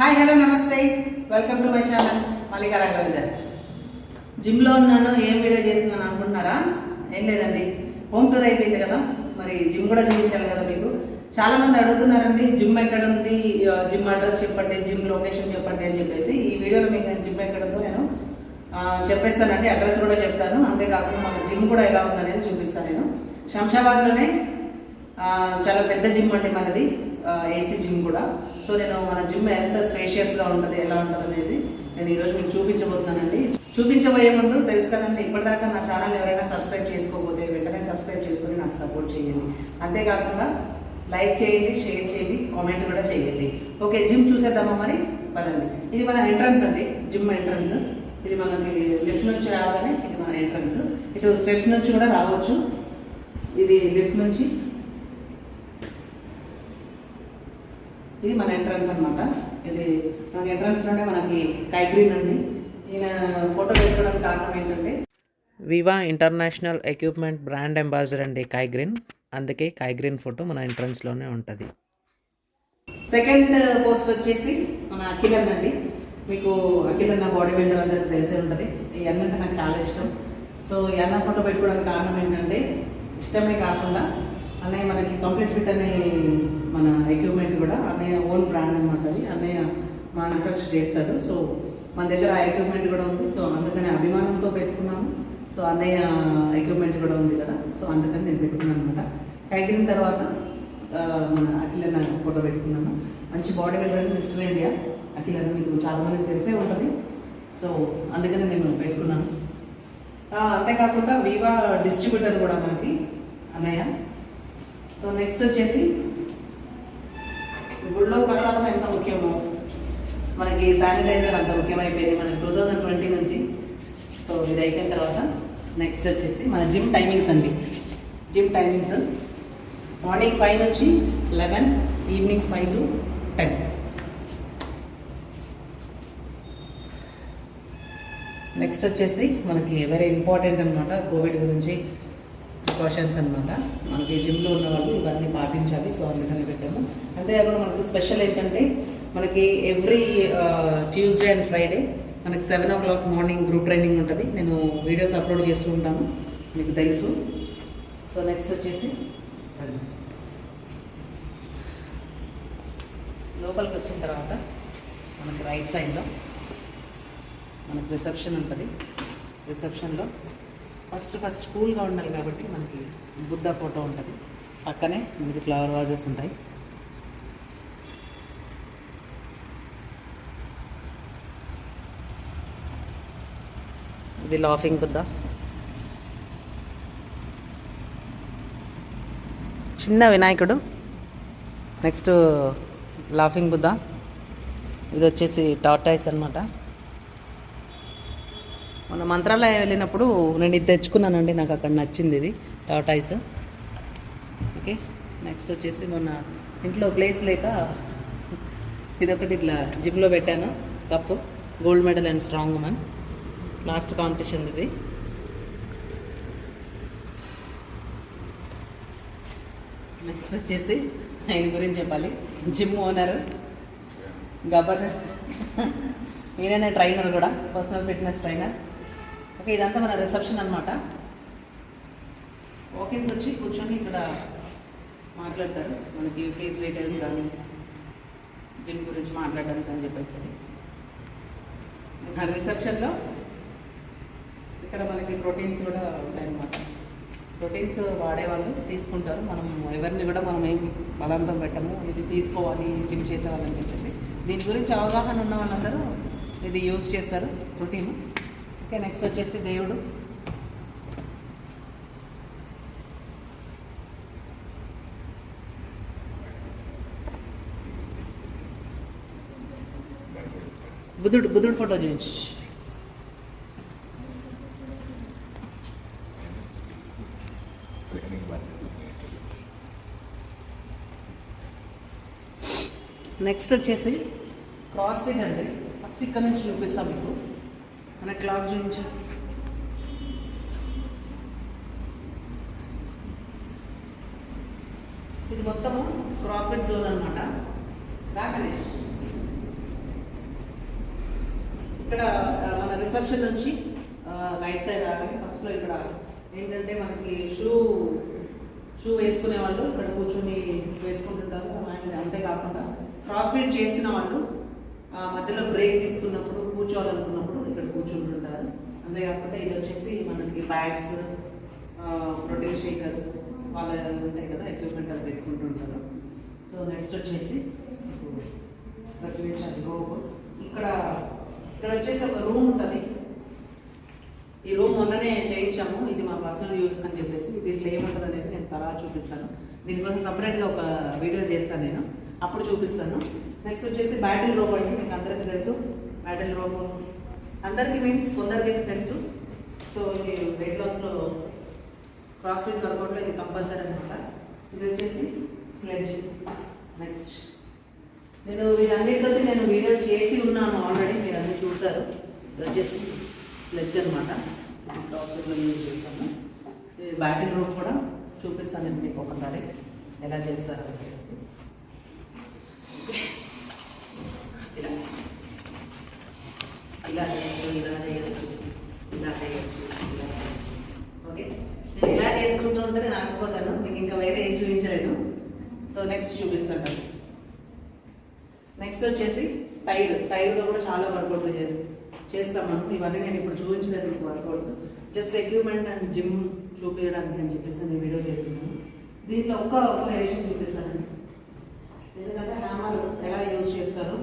Hi hello నమస్తే, welcome to my channel Mallika Raghavender. జిమ్లో ఉన్నాను, ఏం వీడియో చేస్తున్నాను అనుకుంటున్నారా? ఏం లేదండి, హోమ్ టూర్ అయిపోయింది కదా, మరి జిమ్ కూడా చూపించాలి కదా మీకు. చాలా మంది అడుగుతున్నారండి, జిమ్ ఎక్కడ ఉంది, జిమ్ అడ్రస్ చెప్పండి, జిమ్ లొకేషన్ చెప్పండి అని చెప్పేసి. ఈ వీడియోలో మీకు జిమ్ ఎక్కడ ఉందో నేను చెప్పేస్తానండి, అడ్రస్ కూడా చెప్తాను. అంతేకాకుండా మన జిమ్ కూడా ఎలా ఉందనేది చూపిస్తాను. నేను శంషాబాద్లోనే చాలా పెద్ద జిమ్ అండి మనది, ఏసీ జిమ్ కూడా. సో నేను మన జిమ్ ఎంత స్పేషియస్గా ఉంటుంది, ఎలా ఉంటుంది అనేది నేను ఈరోజు మీకు చూపించబోతున్నానండి. చూపించబోయే ముందు తెలుసు కదండి, ఇప్పటిదాకా నా ఛానల్ ఎవరైనా సబ్స్క్రైబ్ చేసుకోకపోతే వెంటనే సబ్స్క్రైబ్ చేసుకొని నాకు సపోర్ట్ చేయండి. అంతేకాకుండా లైక్ చేయండి, షేర్ చేయండి, కామెంట్ కూడా చేయండి. ఓకే, జిమ్ చూసేద్దామా మరి? పదండి. ఇది మన ఎంట్రన్స్ అండి, జిమ్ ఎంట్రన్స్. ఇది మనకి లిఫ్ట్ నుంచి రాగానే ఇది మన ఎంట్రన్స్. ఇటు స్టెప్స్ నుంచి కూడా రావచ్చు. ఇది లిఫ్ట్ నుంచి, ఇది మన ఎంట్రన్స్ అనమాట. ఇది మన ఎంట్రన్స్లోనే మనకి కైగ్రీన్ అండి. ఈయన ఫోటో పెట్టుకోవడానికి కారణం ఏంటంటే వివా ఇంటర్నేషనల్ ఎక్విప్మెంట్ బ్రాండ్ అంబాసిడర్ అండి కైగ్రీన్. అందుకే కైగ్రీన్ ఫోటో మన ఎంట్రన్స్లోనే ఉంటుంది. సెకండ్ పోస్ట్ వచ్చేసి మన అఖిల్ అన్న అండి. మీకు అఖిల్ అన్న బాడీ బిల్డర్ అందరికీ తెలిసే ఉంటుంది. ఈ అన్న అంటే నాకు చాలా ఇష్టం. సో ఈ అన్న ఫోటో పెట్టుకోవడానికి కారణం ఏంటంటే, ఇష్టమే కాకుండా అన్నయ్య మనకి కంప్లీట్ ఫిట్ అనే మన ఎక్విప్మెంట్ కూడా అన్నయ్య ఓన్ బ్రాండ్ అనమాట. అది అన్నయ్య మ్యానుఫ్యాక్చర్ చేస్తాడు. సో మన దగ్గర ఆ ఎక్విప్మెంట్ కూడా ఉంది. సో అందుకని అభిమానంతో పెట్టుకున్నాము. సో అన్నయ్య ఎక్విప్మెంట్ కూడా ఉంది కదా, సో అందుకని నేను పెట్టుకున్నాను అనమాట. కైగ్రీన్ తర్వాత మన అఖిల్ అన్న ఫోటో పెట్టుకున్నాను. మంచి body builder, mister India Akhil అన్న, మీకు చాలామందికి తెలిసే ఉంటుంది. సో అందుకని నేను పెట్టుకున్నాను. అంతేకాకుండా వివా డిస్ట్రిబ్యూటర్ కూడా మనకి అన్నయ్య. సో నెక్స్ట్ వచ్చేసి గుళ్ళో ప్రసాదం ఎంత ముఖ్యమో మనకి శానిటైజర్ అంత ముఖ్యమైపోయింది మనకి 2020 నుంచి. సో ఇది అయిపోయిన తర్వాత నెక్స్ట్ వచ్చేసి మన జిమ్ టైమింగ్స్ అండి. జిమ్ టైమింగ్స్ మార్నింగ్ 5 నుంచి 11, ఈవినింగ్ 5 to 10. నెక్స్ట్ వచ్చేసి మనకి వెరీ ఇంపార్టెంట్ అనమాట, కోవిడ్ గురించి ప్రికాషన్స్ అనమాట. మనకి జిమ్లో ఉన్న వాళ్ళు ఇవన్నీ పాటించాలి. సో అందుకని పెట్టాము. అంతేకాకుండా మనకి స్పెషల్ ఏంటంటే, మనకి ఎవ్రీ ట్యూస్డే అండ్ ఫ్రైడే మనకి 7 o'clock మార్నింగ్ గ్రూప్ ట్రైనింగ్ ఉంటుంది. నేను వీడియోస్ అప్లోడ్ చేస్తూ ఉంటాను, మీకు తెలుసు. సో నెక్స్ట్ వచ్చేసి లోపలికి వచ్చిన తర్వాత మనకి రైట్ సైడ్లో మనకి రిసెప్షన్ ఉంటుంది. రిసెప్షన్లో ఫస్ట్ కూల్గా ఉండాలి కాబట్టి మనకి బుద్ధ ఫోటో ఉంటుంది. పక్కనే మనకి ఫ్లవర్ వాజెస్ ఉంటాయి. ఇది లాఫింగ్ బుద్ధ, చిన్న వినాయకుడు. Next laughing Buddha. ఇది వచ్చేసి టార్టాయిస్ అనమాట. మన మంత్రాలయం వెళ్ళినప్పుడు నేను ఇది తెచ్చుకున్నానండి, నాకు అక్కడ నచ్చింది ఇది టార్టాయిస్. ఓకే, నెక్స్ట్ వచ్చేసి మొన్న ఇంట్లో ప్లేస్ లేక ఇదొకటి ఇట్లా జిమ్లో పెట్టాను. Cup, gold medal and strong women, last competition ఇది. నెక్స్ట్ వచ్చేసి ఆయన గురించి చెప్పాలి, జిమ్ ఓనర్ గబ్బర్. ఈయననే ట్రైనర్ కూడా, పర్సనల్ ఫిట్నెస్ ట్రైనర్. ఓకే, ఇదంతా మన రిసెప్షన్ అనమాట. వాకిన్స్ వచ్చి కూర్చొని ఇక్కడ మాట్లాడతారు, మనకి ఫీజ్ డీటెయిల్స్ కానీ జిమ్ గురించి మాట్లాడడానికి అని చెప్పేసి. మన రిసెప్షన్లో ఇక్కడ మనకి ప్రోటీన్స్ కూడా ఉంటాయన్నమాట. ప్రోటీన్స్ వాడేవాళ్ళు తీసుకుంటారు. మనం ఎవరిని కూడా మనం ఏం బలవంతం పెట్టము, ఇది తీసుకోవాలి జిమ్ చేసేవాళ్ళని చెప్పేసి. దీని గురించి అవగాహన ఉన్న వాళ్ళందరూ ఇది యూజ్ చేస్తారు, ప్రోటీన్. ఓకే, నెక్స్ట్ వచ్చేసి దేవుడు. బుద్ధుడు ఫోటో చూపించు. నెక్స్ట్ వచ్చేసి క్రాస్ ఫిట్ అండి. ఫస్ట్ ఇక్కడ నుంచి చూపిస్తాం మీకు. మన క్లాక్ చూపించు. ఇది మొత్తము క్రాస్ ఫిట్ జోన్ అనమాట. రా గణేష్. ఇక్కడ మన రిసెప్షన్ నుంచి రైట్ సైడ్ రాగానే ఫస్ట్లో ఇక్కడ ఏంటంటే మనకి షూ వేసుకునే వాళ్ళు ఇక్కడ కూర్చొని వేసుకుంటుంటారు. అండ్ అంతేకాకుండా క్రాస్ ఫిట్ చేసిన వాళ్ళు మధ్యలో బ్రేక్ తీసుకున్నప్పుడు కూర్చోవాలనుకున్నప్పుడు ఇక్కడ కూర్చుంటుంటారు. అంతేకాకుండా ఇది వచ్చేసి మనకి బ్యాగ్స్, ప్రోటీన్ షేకర్స్ వాళ్ళ ఉంటాయి కదా ఎక్విప్మెంట్ అది పెట్టుకుంటుంటారు. సో నెక్స్ట్ వచ్చేసి రోప్ ఇక్కడ వచ్చేసి ఒక రూమ్ ఉంటుంది. ఈ రూమ్ మొన్ననే చేయించాము, ఇది మా పర్సనల్ యూస్ అని చెప్పేసి. దీంట్లో ఏముంటుంది అనేది నేను తర్వాత చూపిస్తాను. దీనికోసం సపరేట్గా ఒక వీడియో చేస్తాను నేను, అప్పుడు చూపిస్తాను. నెక్స్ట్ వచ్చేసి బ్యాటిల్ రోప్ అండి, మీకు అందరికీ తెలుసు. బ్యాటిల్ రోప్ అందరికీ మీన్స్ కొందరికైతే తెలుసు. సో ఇది వెయిట్ లాస్లో క్రాస్ ఫిట్ వర్కౌట్లో ఇది కంపల్సరీ అనమాట. ఇది వచ్చేసి స్లెడ్జ్. నెక్స్ట్ నేను వీటన్నిటితో నేను వీడియో చేసి ఉన్నాను ఆల్రెడీ, మీరు అన్నీ చూసారు. ఇది వచ్చేసి స్లెడ్జ్ అనమాట, క్రాస్ ఫిట్లో యూజ్ చేస్తాను. ఇది బ్యాటిల్ రోప్ కూడా చూపిస్తాను నేను మీకు ఒకసారి ఎలా చేస్తారు అని చెప్పేసి. ఇలా ఇలా చేయొచ్చు, ఇలా చేయొచ్చు, ఇలా చేయొచ్చు, ఇలా చేయొచ్చు. ఓకే, నేను ఇలా చేసుకుంటూ ఉంటే నేను ఆసిపోతాను, మీకు ఇంకా వేరే ఏం చూపించలేను. సో నెక్స్ట్ చూపిస్తాను. నెక్స్ట్ వచ్చేసి టైర్తో కూడా చాలా వర్కౌట్లు చేస్తాం మనం. ఇవన్నీ నేను ఇప్పుడు చూపించలేదు మీకు workouts, just equipment and gym చూపించడానికి అని చెప్పేసి నేను వీడియో చేస్తున్నాను. దీంట్లో ఒక్క ఎడిషన్ చూపిస్తానండి, ఎందుకంటే హ్యామర్ ఎలా యూజ్ చేస్తారు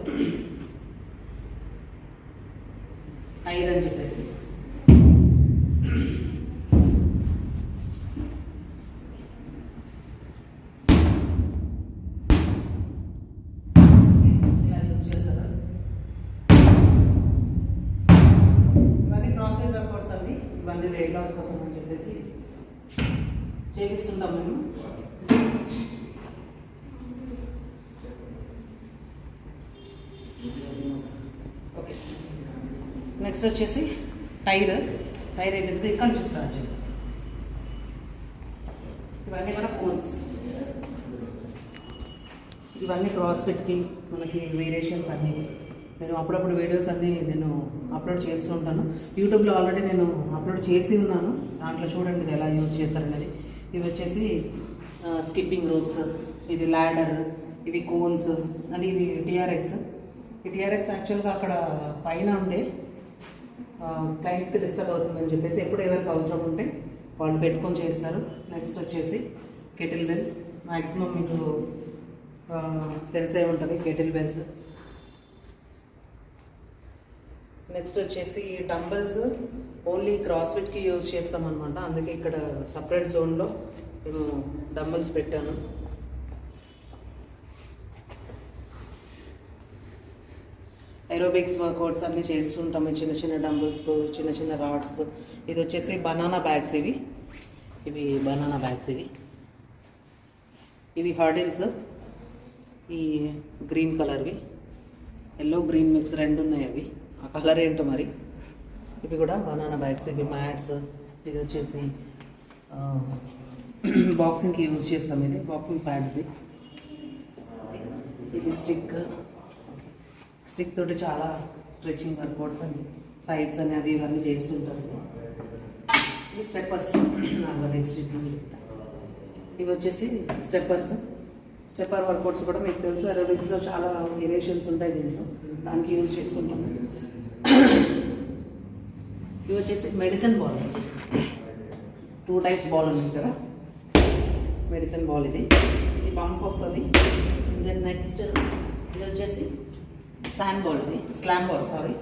టైర్ అని చెప్పేసి. ఇలా యూజ్ చేస్తారు. ఇవన్నీ క్రాస్ ఫిట్ వర్కౌట్స్ అండి, ఇవన్నీ వెయిట్ లాస్ కోసం అని చెప్పేసి చేపిస్తుంటాం మేము. ఓకే, నెక్స్ట్ వచ్చేసి టైర్ ఏంటంటే ఇక్కడ నుంచి స్టార్ట్ చేద్దాం. ఇవన్నీ కూడా కోన్స్. ఇవన్నీ క్రాస్ ఫిట్కి మనకి వేరియేషన్స్ అన్నీ నేను అప్పుడప్పుడు వీడియోస్ అన్నీ నేను అప్లోడ్ చేస్తూ ఉంటాను. యూట్యూబ్లో ఆల్రెడీ నేను అప్లోడ్ చేసి ఉన్నాను, దాంట్లో చూడండి ఇది ఎలా యూజ్ చేస్తారనేది. ఇవి వచ్చేసి స్కిప్పింగ్ రోప్స్, ఇది ల్యాడర్, ఇవి కోన్స్ అండ్ ఇవి టీఆర్ఎక్స్. ఈ టీఆర్ఎక్స్ యాక్చువల్గా అక్కడ పైన ఉండే క్లయింట్స్కి డిస్టర్బ్ అవుతుందని చెప్పేసి ఎప్పుడు ఎవరికి అవసరం ఉంటే వాళ్ళు పెట్టుకొని చేస్తారు. నెక్స్ట్ వచ్చేసి కెటిల్ బెల్, మ్యాక్సిమం మీకు తెలిసే ఉంటుంది కెటిల్ బెల్స్. నెక్స్ట్ వచ్చేసి ఈ డంబల్స్ ఓన్లీ క్రాస్ ఫిట్కి యూజ్ చేస్తాం అనమాట, అందుకే ఇక్కడ సపరేట్ జోన్లో నేను డంబల్స్ పెట్టాను. ఏరోబిక్స్ వర్కౌట్స్ అన్నీ చేస్తుంటాము చిన్న చిన్న డంబుల్స్తో, చిన్న చిన్న రాడ్స్తో. ఇది వచ్చేసి బనానా బ్యాగ్స్, ఇవి బనానా బ్యాగ్స్. ఇవి హర్డిల్స్, ఈ గ్రీన్ కలర్వి, ఎల్లో గ్రీన్ మిక్స్ రెండు ఉన్నాయి, అవి ఆ కలర్ ఏంటో మరి. ఇవి కూడా బనానా బ్యాగ్స్. ఇవి మ్యాట్స్. ఇది వచ్చేసి బాక్సింగ్కి యూజ్ చేస్తాం, ఇది బాక్సింగ్ ప్యాడ్ది. ఇది స్టిక్ తోటి చాలా స్ట్రెచింగ్ వర్కౌట్స్ అని సైడ్స్ అని అవి ఇవన్నీ చేస్తుంటారు. ఇవి స్టెప్పర్స్. నెక్స్ట్ ఇవి వచ్చేసి స్టెప్పర్ వర్కౌట్స్ కూడా మీకు తెలుసు, ఏరోబిక్స్లో చాలా వేరియేషన్స్ ఉంటాయి దీంట్లో, దానికి యూజ్ చేస్తుంటాం. ఇవి వచ్చేసి మెడిసిన్ బాల్. 2 టైప్స్ బాల్ ఉంది ఇక్కడ. మెడిసిన్ బాల్ ఇది పంప్ వస్తుంది. దెన్ నెక్స్ట్ ఇది వచ్చేసి శాండ్ బాల్, ఇది స్లామ్ బాల్, సారీ.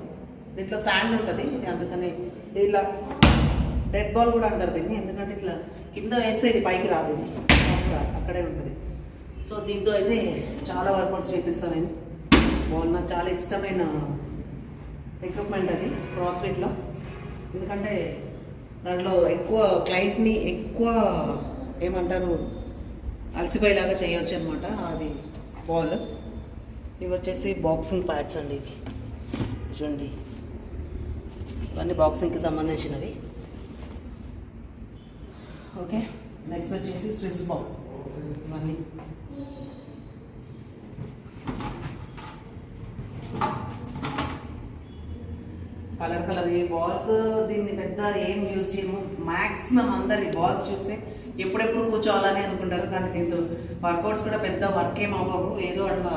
దీంట్లో శాండ్ ఉంటుంది, ఇది అందుకని ఇలా డెడ్ బాల్ కూడా అంటారు దీన్ని, ఎందుకంటే ఇట్లా కింద వేస్తే ఇది పైకి రాదు, ఇది అక్కడే ఉంటుంది. సో దీంతో అయితే చాలా వర్కౌట్స్ చేపిస్తాను నేను. బాల్ నాకు చాలా ఇష్టమైన ఎక్విప్మెంట్ అది క్రాస్ ఫిట్లో, ఎందుకంటే దాంట్లో ఎక్కువ క్లయింట్ని ఎక్కువ ఏమంటారు అలసిపోయేలాగా చేయొచ్చు అనమాట అది బాల్. ఇవి వచ్చేసి బాక్సింగ్ ప్యాడ్స్ అండి, ఇవి చూడండి, ఇవన్నీ బాక్సింగ్కి సంబంధించినవి. ఓకే, నెక్స్ట్ వచ్చేసి స్విస్ బాల్. ఇవన్నీ కలర్ ఈ బాల్స్ దీన్ని పెద్ద ఏం యూజ్ చేయము. మ్యాక్సిమం అందరు ఈ బాల్స్ చూస్తే ఎప్పుడెప్పుడు కూర్చోవాలని అనుకుంటారు, కానీ దీంతో వర్కౌట్స్ కూడా పెద్ద వర్క్ ఏం అవ్వవు, ఏదో అట్లా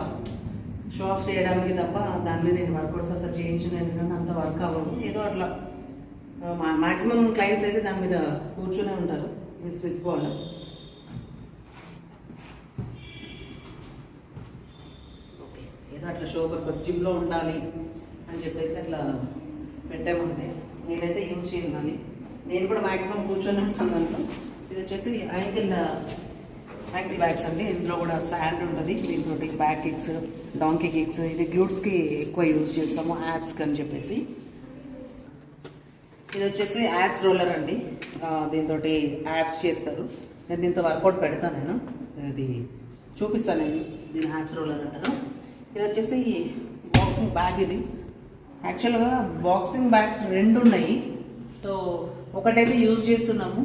షో ఆఫ్ చేయడానికి తప్ప దాని మీద నేను వర్కౌట్స్ అసలు చేయించిన ఎందుకంటే అంత వర్క్ అవ్వవు, ఏదో అట్లా మ్యాక్సిమం క్లయింట్స్ అయితే దాని మీద కూర్చునే ఉంటారు. ఈ స్విచ్ బాల్ ఓకే, ఏదో అట్లా షో పర్పస్ జిమ్లో ఉండాలి అని చెప్పేసి అట్లా పెట్టామంటే నేనైతే యూజ్ చేయను, కానీ నేను కూడా మ్యాక్సిమం కూర్చొని ఉంటాను దాంట్లో. ఇది వచ్చేసి యాంకిల్ బ్యాగ్స్ అండి. ఇందులో కూడా శాండ్ ఉంటుంది, దీంట్లో బ్యాక్ కిక్స్, డాంకీ కిక్స్, ఇది గ్లూట్స్కి ఎక్కువ యూజ్ చేస్తాము, యాప్స్కి అని చెప్పేసి. ఇది వచ్చేసి యాప్స్ రోలర్ అండి, దీంతో యాప్స్ చేస్తారు. నేను దీంతో వర్కౌట్ పెడతాను, నేను ఇది చూపిస్తాను, నేను దీని యాప్స్ రోలర్ అంటారు. ఇది వచ్చేసి బాక్సింగ్ బ్యాగ్. ఇది యాక్చువల్గా బాక్సింగ్ బ్యాగ్స్ 2 ఉన్నాయి. సో ఒకటైతే యూజ్ చేస్తున్నాము,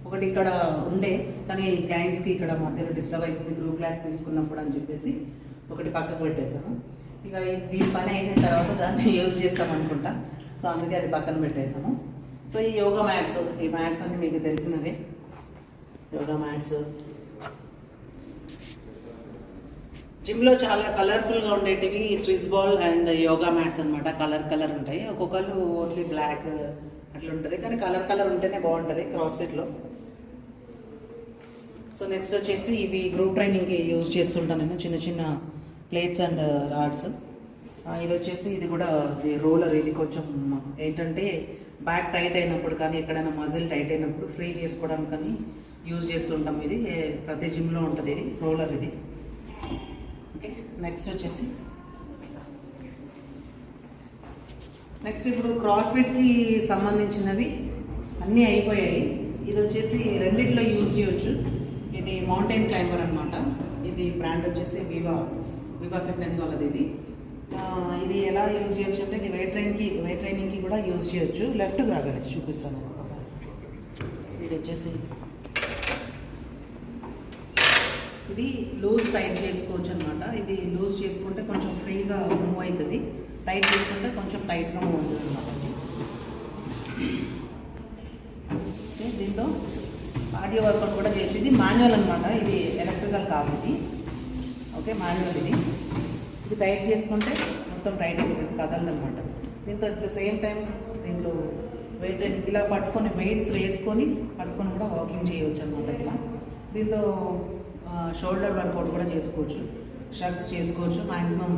ఒకటి ఇక్కడ ఉండే, కానీ క్లయింట్స్కి ఇక్కడ మధ్యలో డిస్టర్బ్ అవుతుంది గ్రూప్ క్లాస్ తీసుకున్నప్పుడు అని చెప్పేసి ఒకటి పక్కకు పెట్టేశాము. ఇక దీని పని అయిన తర్వాత దాన్ని యూజ్ చేస్తాం అనుకుంటా, సో అందుకే అది పక్కన పెట్టేశాము. సో ఈ యోగా మ్యాట్స్, ఈ మ్యాట్స్ అన్నీ మీకు తెలిసినవే, యోగా మ్యాట్స్. జిమ్లో చాలా కలర్ఫుల్గా ఉండేటివి Swiss ball and yoga mats అనమాట. కలర్ ఉంటాయి, ఒక్కొక్కరు ఓన్లీ బ్లాక్ అట్లా ఉంటుంది, కానీ కలర్ ఉంటేనే బాగుంటుంది క్రాస్ఫిట్లో. సో నెక్స్ట్ వచ్చేసి ఇవి గ్రూప్ ట్రైనింగ్కి యూజ్ చేస్తుంటాను నేను, చిన్న ప్లేట్స్ అండ్ రాడ్స్. ఇది వచ్చేసి ఇది కూడా రోలర్. ఇది కొంచెం ఏంటంటే బ్యాక్ టైట్ అయినప్పుడు కానీ ఎక్కడైనా మజిల్ టైట్ అయినప్పుడు ఫ్రీ చేసుకోవడానికి కానీ యూజ్ చేస్తుంటాం. ఇది ప్రతి జిమ్లో ఉంటుంది, ఇది రోలర్ ఇది. ఓకే, నెక్స్ట్ వచ్చేసి ఇప్పుడు క్రాస్ఫిట్కి సంబంధించినవి అన్నీ అయిపోయాయి. ఇది వచ్చేసి రెండిట్లో యూజ్ చేయొచ్చు. ఇది మౌంటైన్ క్లైంబర్ అనమాట. ఇది బ్రాండ్ వచ్చేసి వివా ఫిట్నెస్ వాళ్ళది. ఇది ఎలా యూజ్ చేయొచ్చు అంటే ఇది వెయిట్ ట్రైనింగ్కి కూడా యూజ్ చేయొచ్చు. లెఫ్ట్కి రాగానే చూపిస్తాను ఒకసారి. ఇది వచ్చేసి ఇది లూజ్ టైట్ చేసుకోవచ్చు అనమాట. ఇది లూజ్ చేసుకుంటే కొంచెం ఫ్రీగా మూవ్ అవుతుంది, టైట్ చేసుకుంటే కొంచెం టైట్గా మూవ్ అవుతుంది అనమాట. దీంతో కార్డియో వర్కౌట్ కూడా చేయొచ్చు. ఇది మాన్యువల్ అనమాట, ఇది ఎలక్ట్రికల్ కాదు ఇది. ఓకే, మాన్యువల్ ఇది. ఇది టైట్ చేసుకుంటే మొత్తం టైట్ అయిపోతుంది, కదలదనమాట. దీంతో అట్ ద సేమ్ టైం దీంట్లో వెయిట్ ఇలా పట్టుకొని వెయిట్స్ వేసుకొని పట్టుకొని కూడా వాకింగ్ చేయవచ్చు అనమాట. ఇట్లా దీంతో షోల్డర్ వర్కౌట్ కూడా చేసుకోవచ్చు, షర్ట్స్ చేసుకోవచ్చు. మ్యాక్సిమం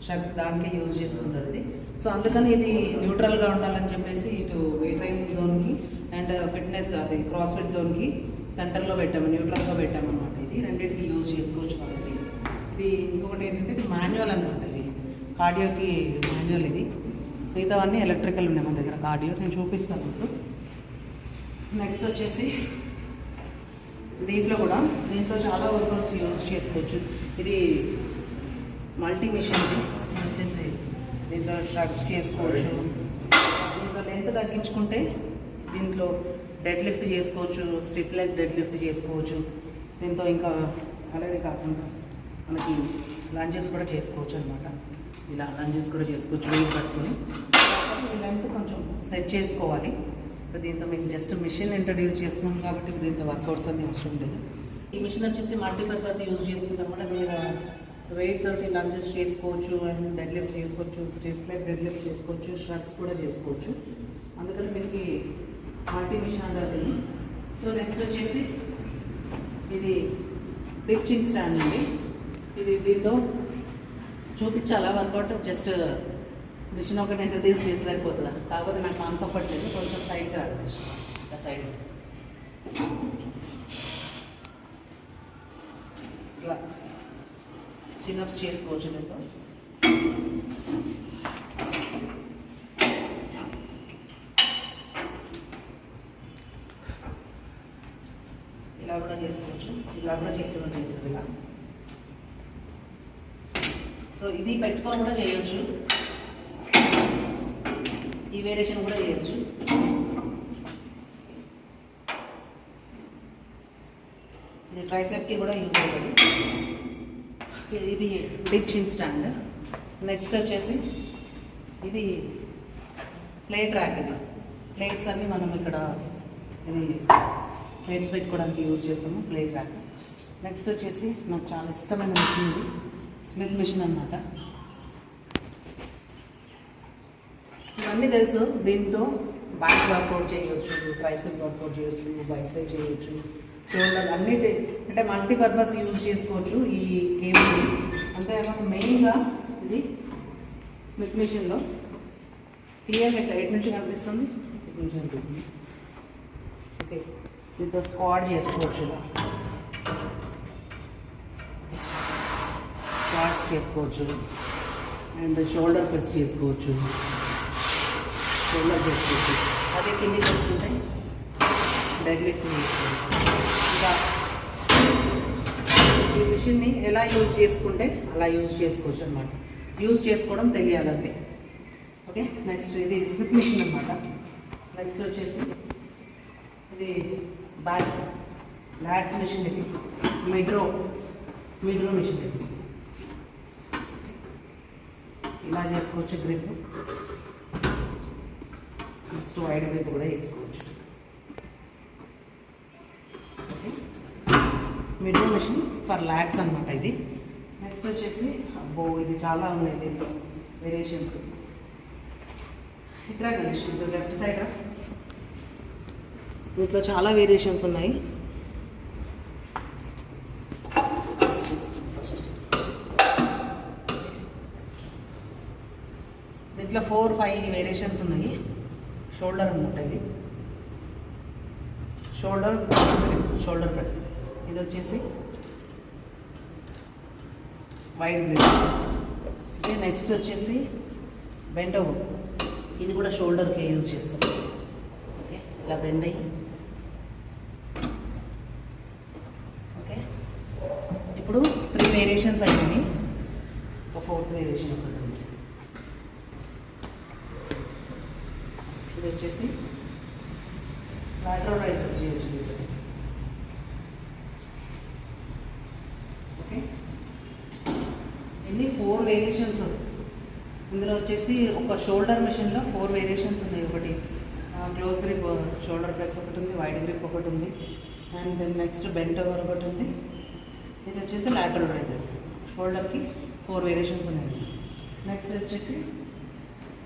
షర్ట్స్ దానికే యూజ్ చేస్తుంటారు ఇది. సో అందుకని ఇది న్యూట్రల్గా ఉండాలని చెప్పేసి ఇటు వెయిట్ ట్రైనింగ్ జోన్కి అండ్ ఫిట్నెస్ అది క్రాస్ఫిట్ జోన్కి సెంటర్లో పెట్టాము, న్యూట్రల్గా పెట్టాము అనమాట. ఇది రెండింటికి యూజ్ చేసుకోవచ్చు కాబట్టి. ఇది ఇంకొకటి ఏంటంటే ఇది మాన్యువల్ అనమాట. ఇది కార్డియోకి మాన్యువల్. ఇది మిగతావన్నీ ఎలక్ట్రికల్ ఉన్నాయి మన దగ్గర. కార్డియో నేను చూపిస్తాను ఇప్పుడు. నెక్స్ట్ వచ్చేసి దీంట్లో చాలా వర్కౌట్స్ యూజ్ చేసుకోవచ్చు. ఇది మల్టీ మిషన్. ఇది వచ్చేసి దీంట్లో స్ట్రక్స్ చేసుకోవచ్చు. దీంట్లో లెంత్ తగ్గించుకుంటే దీంట్లో డెడ్ లిఫ్ట్ చేసుకోవచ్చు, స్టిఫ్ లెగ్ డెడ్ లిఫ్ట్ చేసుకోవచ్చు. దీంతో ఇంకా అలాగే కాకుండా మనకి లంజెస్ కూడా చేసుకోవచ్చు అనమాట. ఇలా లంజెస్ కూడా చేసుకోవచ్చు వెయిట్ పట్టుకొని. ఈ లెంత్ కొంచెం సెట్ చేసుకోవాలి. దీంతో మీకు జస్ట్ మిషన్ ఇంట్రడ్యూస్ చేస్తున్నాం కాబట్టి దీంతో వర్కౌట్స్ అన్నీ అవసరం లేదు. ఈ మిషన్ వచ్చేసి మల్టీపర్పస్ యూజ్ చేసుకుంటాం కూడా. మీరు వెయిట్ తోటి లంచెస్ చేసుకోవచ్చు అండ్ డెడ్ లిఫ్ట్ చేసుకోవచ్చు, స్టిఫ్ లెగ్ డెడ్ లిఫ్ట్ చేసుకోవచ్చు, స్ట్రక్స్ కూడా చేసుకోవచ్చు. అందుకని దీనికి మల్టీ మిషన్ అంటారు. సో నెక్స్ట్ వచ్చేసి ఇది పిచ్చింగ్ స్టాండ్ అండి. ఇది దీంతో చూపించాలా వర్కౌట్, జస్ట్ మిషన్ ఒకటి ఇంట్రడ్యూస్ చేసి సరిపోతుందా? కాకపోతే నాకు మనసు అప్పట్లేదు, కొంచెం సైడ్కి రాదు. సైడ్ ఇట్లా చిన్నప్స్ చేసుకోవచ్చు. దీంతో ఇలా కూడా చేసుకోవచ్చు, ఇలా కూడా చేస్తారు ఇలా. సో ఇది పెట్టుకొని కూడా చేయొచ్చు, ఈ వేరియేషన్ కూడా చేయొచ్చు. ఇది ట్రైసెప్కి కూడా యూజ్ అవుతుంది. ఇది డిప్ చిన్ స్టాండ్. నెక్స్ట్ వచ్చేసి ఇది ప్లేట్ ర్యాక్ ఇది. ప్లేట్స్ అన్నీ మనం ఇక్కడ ఇది ప్లేట్స్ పెట్టుకోవడానికి యూజ్ చేస్తాము, ప్లేట్ ర్యాక్. నెక్స్ట్ వచ్చేసి నాకు చాలా ఇష్టమైన మిషన్ ఇది, స్మిత్ మిషన్ అన్నమాట. ఇవన్నీ తెలుసు. దీంతో బ్యాక్ వర్కౌట్ చేయవచ్చు, ట్రైసెప్ వర్కౌట్ చేయొచ్చు, బైసెప్ చేయొచ్చు, షోల్డర్ అన్నిటి అంటే మల్టీపర్పస్ యూజ్ చేసుకోవచ్చు ఈ కేబుల్ని. అంతేకాకుండా మెయిన్గా ఇది స్మిత్ మిషన్లో క్లియర్గా ఇట్లా ఎటు నుంచి కనిపిస్తుంది, ఇటు నుంచి కనిపిస్తుంది. ఓకే, దీంతో స్క్వాడ్ చేసుకోవచ్చు, ఇలా స్క్వాడ్స్ చేసుకోవచ్చు అండ్ షోల్డర్ ప్రెస్ చేసుకోవచ్చు, షోల్డర్ చేసుకోవచ్చు. అదే కింది చేసుకుంటే డెడ్ లిఫ్ట్ చేసుకోవచ్చు. ఇంకా ఈ మిషన్ని ఎలా యూజ్ చేసుకుంటే అలా యూజ్ చేసుకోవచ్చు అన్నమాట. యూజ్ చేసుకోవడం తెలియాలంతే. ఓకే, నెక్స్ట్ ఇది స్మిత్ మిషన్ అన్నమాట. నెక్స్ట్ వచ్చేసి ఇది బ్యాక్ లాట్స్ మిషన్, ఇది మిడ్రో మిషన్. ఇది ఇలా చేసుకోవచ్చు గ్రిప్. నెక్స్ట్ వైడ్ గ్రిప్ కూడా వేసుకోవచ్చు. ఓకే, మిడ్రో మిషన్ ఫర్ లాట్స్ అన్నమాట ఇది. నెక్స్ట్ వచ్చేసి అబ్బో ఇది చాలా ఉన్నాయి దీంట్లో వేరియేషన్స్. ఇట్లా గణేష్ ఇటు లెఫ్ట్ సైడ్ దీంట్లో చాలా వేరియేషన్స్ ఉన్నాయి. దీంట్లో 4-5 వేరియేషన్స్ ఉన్నాయి. షోల్డర్ అనమాట ఇది, షోల్డర్ ప్రెస్. ఇది వచ్చేసి వైడ్ గ్రిప్. ఓకే, నెక్స్ట్ వచ్చేసి బెండ్ ఓవర్. ఇది కూడా షోల్డర్కి యూజ్ చేస్తాం. ఓకే, ఇలా బెండ్ అయ్యి. ఓకే, ఇప్పుడు 3 వేరియేషన్స్ అయినాయి. ఒక 4th వేరియేషన్ ఒకటి ఉంది. ఇది వచ్చేసి లాటరల్ రైజెస్ చేయొచ్చు. ఓకే, ఇన్ని 4 వేరియేషన్స్. ఇందులో వచ్చేసి ఒక షోల్డర్ మిషన్లో 4 వేరియేషన్స్ ఉన్నాయి. ఒకటి క్లోజ్ గ్రిప్ షోల్డర్ ప్రెస్ ఒకటి ఉంది, వైడ్ గ్రిప్ ఒకటి ఉంది, and then next bent over ఒకటి ఉంది. ఇది వచ్చేసి లాటరల్ రైజెస్. షోల్డర్కి 4 వేరియేషన్స్ ఉన్నాయి. నెక్స్ట్ వచ్చేసి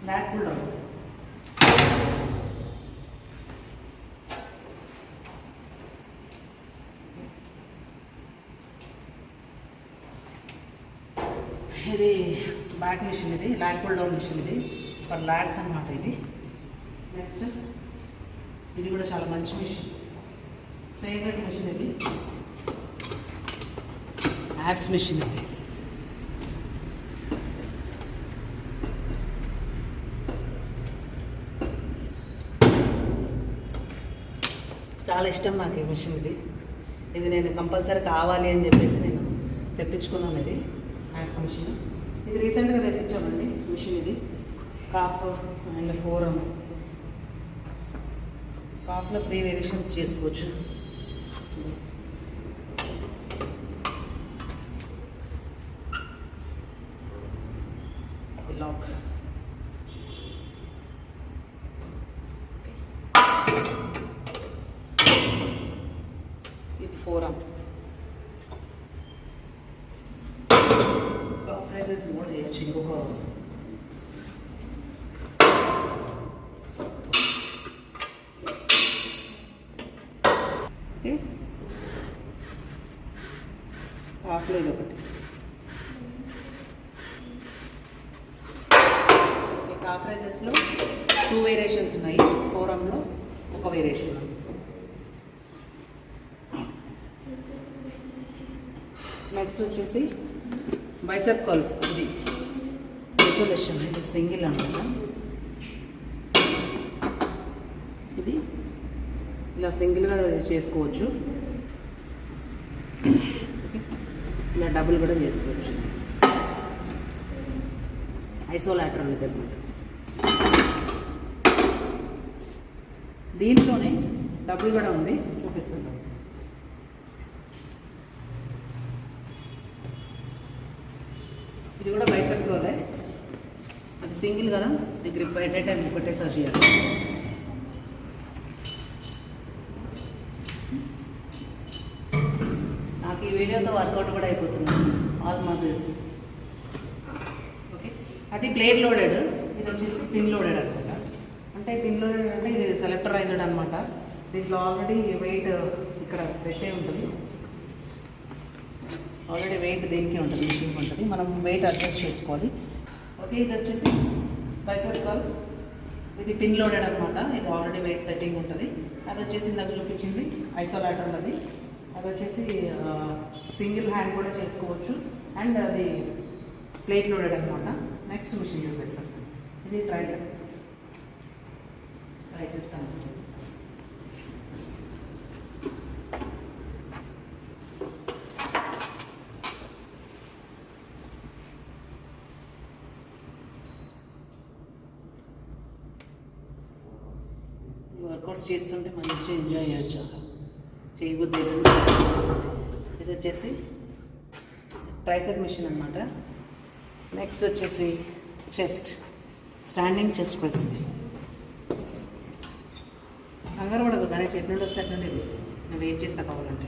లాట్ పుల్ డౌన్. ఇది బ్యాక్ మిషన్, ఇది లాట్ పుల్ డౌన్ మిషన్. ఇది ఫర్ లాట్స్ అన్నమాట ఇది. నెక్స్ట్ ఇది కూడా చాలా మంచి మిషన్, ఫేవరెట్ మిషన్. ఇది యాప్స్ మిషన్. ఇది చాలా ఇష్టం నాకు ఈ మిషన్. ఇది నేను కంపల్సరీ కావాలి అని చెప్పేసి నేను తెప్పించుకున్నాను. ఇది యాప్స్ మిషన్. ఇది రీసెంట్గా తెప్పించామండి మిషన్. ఇది కాఫ్ అండ్ ఫోరం. కాఫ్లో 3 వేరియేషన్స్ చేసుకోవచ్చు. లాక్. ఇది ఫోరం. కాఫ్ రైజెస్ కూడా చేయొచ్చు. ఇంకొక ఓకే, కాఫ్లో ఇది ఒకటి. కాఫ్ రైజెస్లో 2 వేరియేషన్స్ ఉన్నాయి. ఫోరంలో ఒక వేరియేషన్. నెక్స్ట్ వచ్చేసి బైసెప్ కర్ల్. ఇది ఐసోలేషన్. ఇది సింగిల్ అన్నమాట. ఇది ఇలా సింగిల్గా చేసుకోవచ్చు, ఇలా డబుల్ కూడా చేసుకోవచ్చు. ఐసోలాటరల్ ఇది అనమాట. దీంట్లోనే డబుల్ కూడా ఉంది, చూపిస్తున్నాను. ఇది కూడా బైసెప్ కర్లే, అది సింగిల్ కదా, ఇది గ్రిప్ ఎట్ ఏ టైం ఒకటేసారి చేయాలి. నాకు ఈ వీడియోతో వర్కౌట్ కూడా అయిపోతుంది ఆల్ మజిల్స్. ఓకే, అది ప్లేట్ లోడెడ్, ఇది వచ్చేసి పిన్ లోడెడ్ అనమాట. అంటే పిన్ లోడెడ్ అంటే ఇది సెలెక్టరైజ్డ్ అనమాట. దీంట్లో ఆల్రెడీ వెయిట్ ఇక్కడ పెట్టే ఉంటుంది, ఆల్రెడీ వెయిట్ దేనికి ఉంటుంది, మిషన్కి ఉంటుంది, మనం వెయిట్ అడ్జస్ట్ చేసుకోవాలి. ఓకే, ఇది వచ్చేసి బైసెప్ కర్ల్, ఇది పిన్ లోడెడ్ అనమాట. ఇది ఆల్రెడీ వెయిట్ సెట్టింగ్ ఉంటుంది. అది వచ్చేసి ఇందాక చూపించింది ఐసోలేటర్, అది వచ్చేసి సింగిల్ హ్యాండ్ కూడా చేసుకోవచ్చు. అండ్ అది ప్లేట్ లోడెడ్ అనమాట. నెక్స్ట్ మిషన్ చూపిస్తాం, ఇది ట్రైసెప్స్ అనమాట. వర్కౌట్స్ చేస్తుంటే మంచిగా ఎంజాయ్ చేయొచ్చు, చేయబుద్ధి. ఇది వచ్చేసి ట్రైసెప్ మిషన్ అనమాట. నెక్స్ట్ వచ్చేసి చెస్ట్, స్టాండింగ్ చెస్ట్ ప్రెస్. కంగారు పడకు, కానీ ఎటు నుండి వస్తే అటు నుండి నేను వెయిట్ చేస్తా కావాలంటే,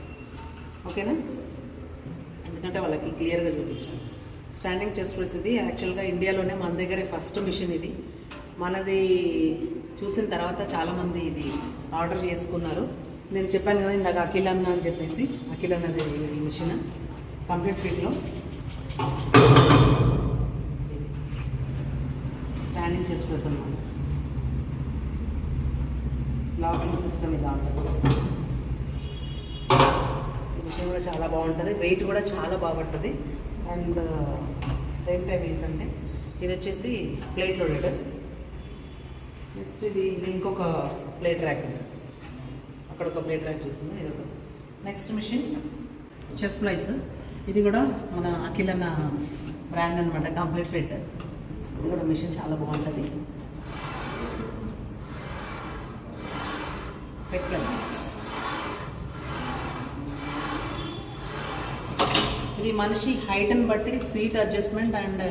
ఓకేనా? ఎందుకంటే వాళ్ళకి క్లియర్గా చూపించాను. స్టాండింగ్ చెస్ట్ ప్రెస్ ఇది యాక్చువల్గా ఇండియాలోనే మన దగ్గరే ఫస్ట్ మిషన్ ఇది. మనది చూసిన తర్వాత చాలామంది ఇది ఆర్డర్ చేసుకున్నారు. నేను చెప్పాను కదా ఇందాక అఖిల్ అన్న అని చెప్పేసి, అఖిల్ అన్నది ఈ మిషన్ కంప్లీట్ ఫిట్లో స్టాండింగ్ చెస్ట్ ప్రెస్ అన్నమాట. లాకింగ్ సిస్టమ్ ఇలా ఉంటుంది. ఈ మిషన్ కూడా చాలా బాగుంటుంది, వెయిట్ కూడా చాలా బాగుంటుంది. అండ్ సేమ్ టైం ఏంటంటే ఇది వచ్చేసి ప్లేట్ లోడెడ్. నెక్స్ట్ ఇది ఇంకొక ప్లేట్ ర్యాక్, అక్కడ ఒక ప్లేట్ ర్యాక్ చూసుకుందాం. ఇది ఒక నెక్స్ట్ మిషన్ చెస్ట్ ప్లైస్. ఇది కూడా మన అఖిల్ అన్న బ్రాండ్ అనమాట, కంప్లీట్ ఫిట్. ఇది కూడా మిషన్ చాలా బాగుంటుంది. ఫిట్ ప్లస్ ఇది మనిషి హైట్ని బట్టి సీట్ అడ్జస్ట్మెంట్ అండ్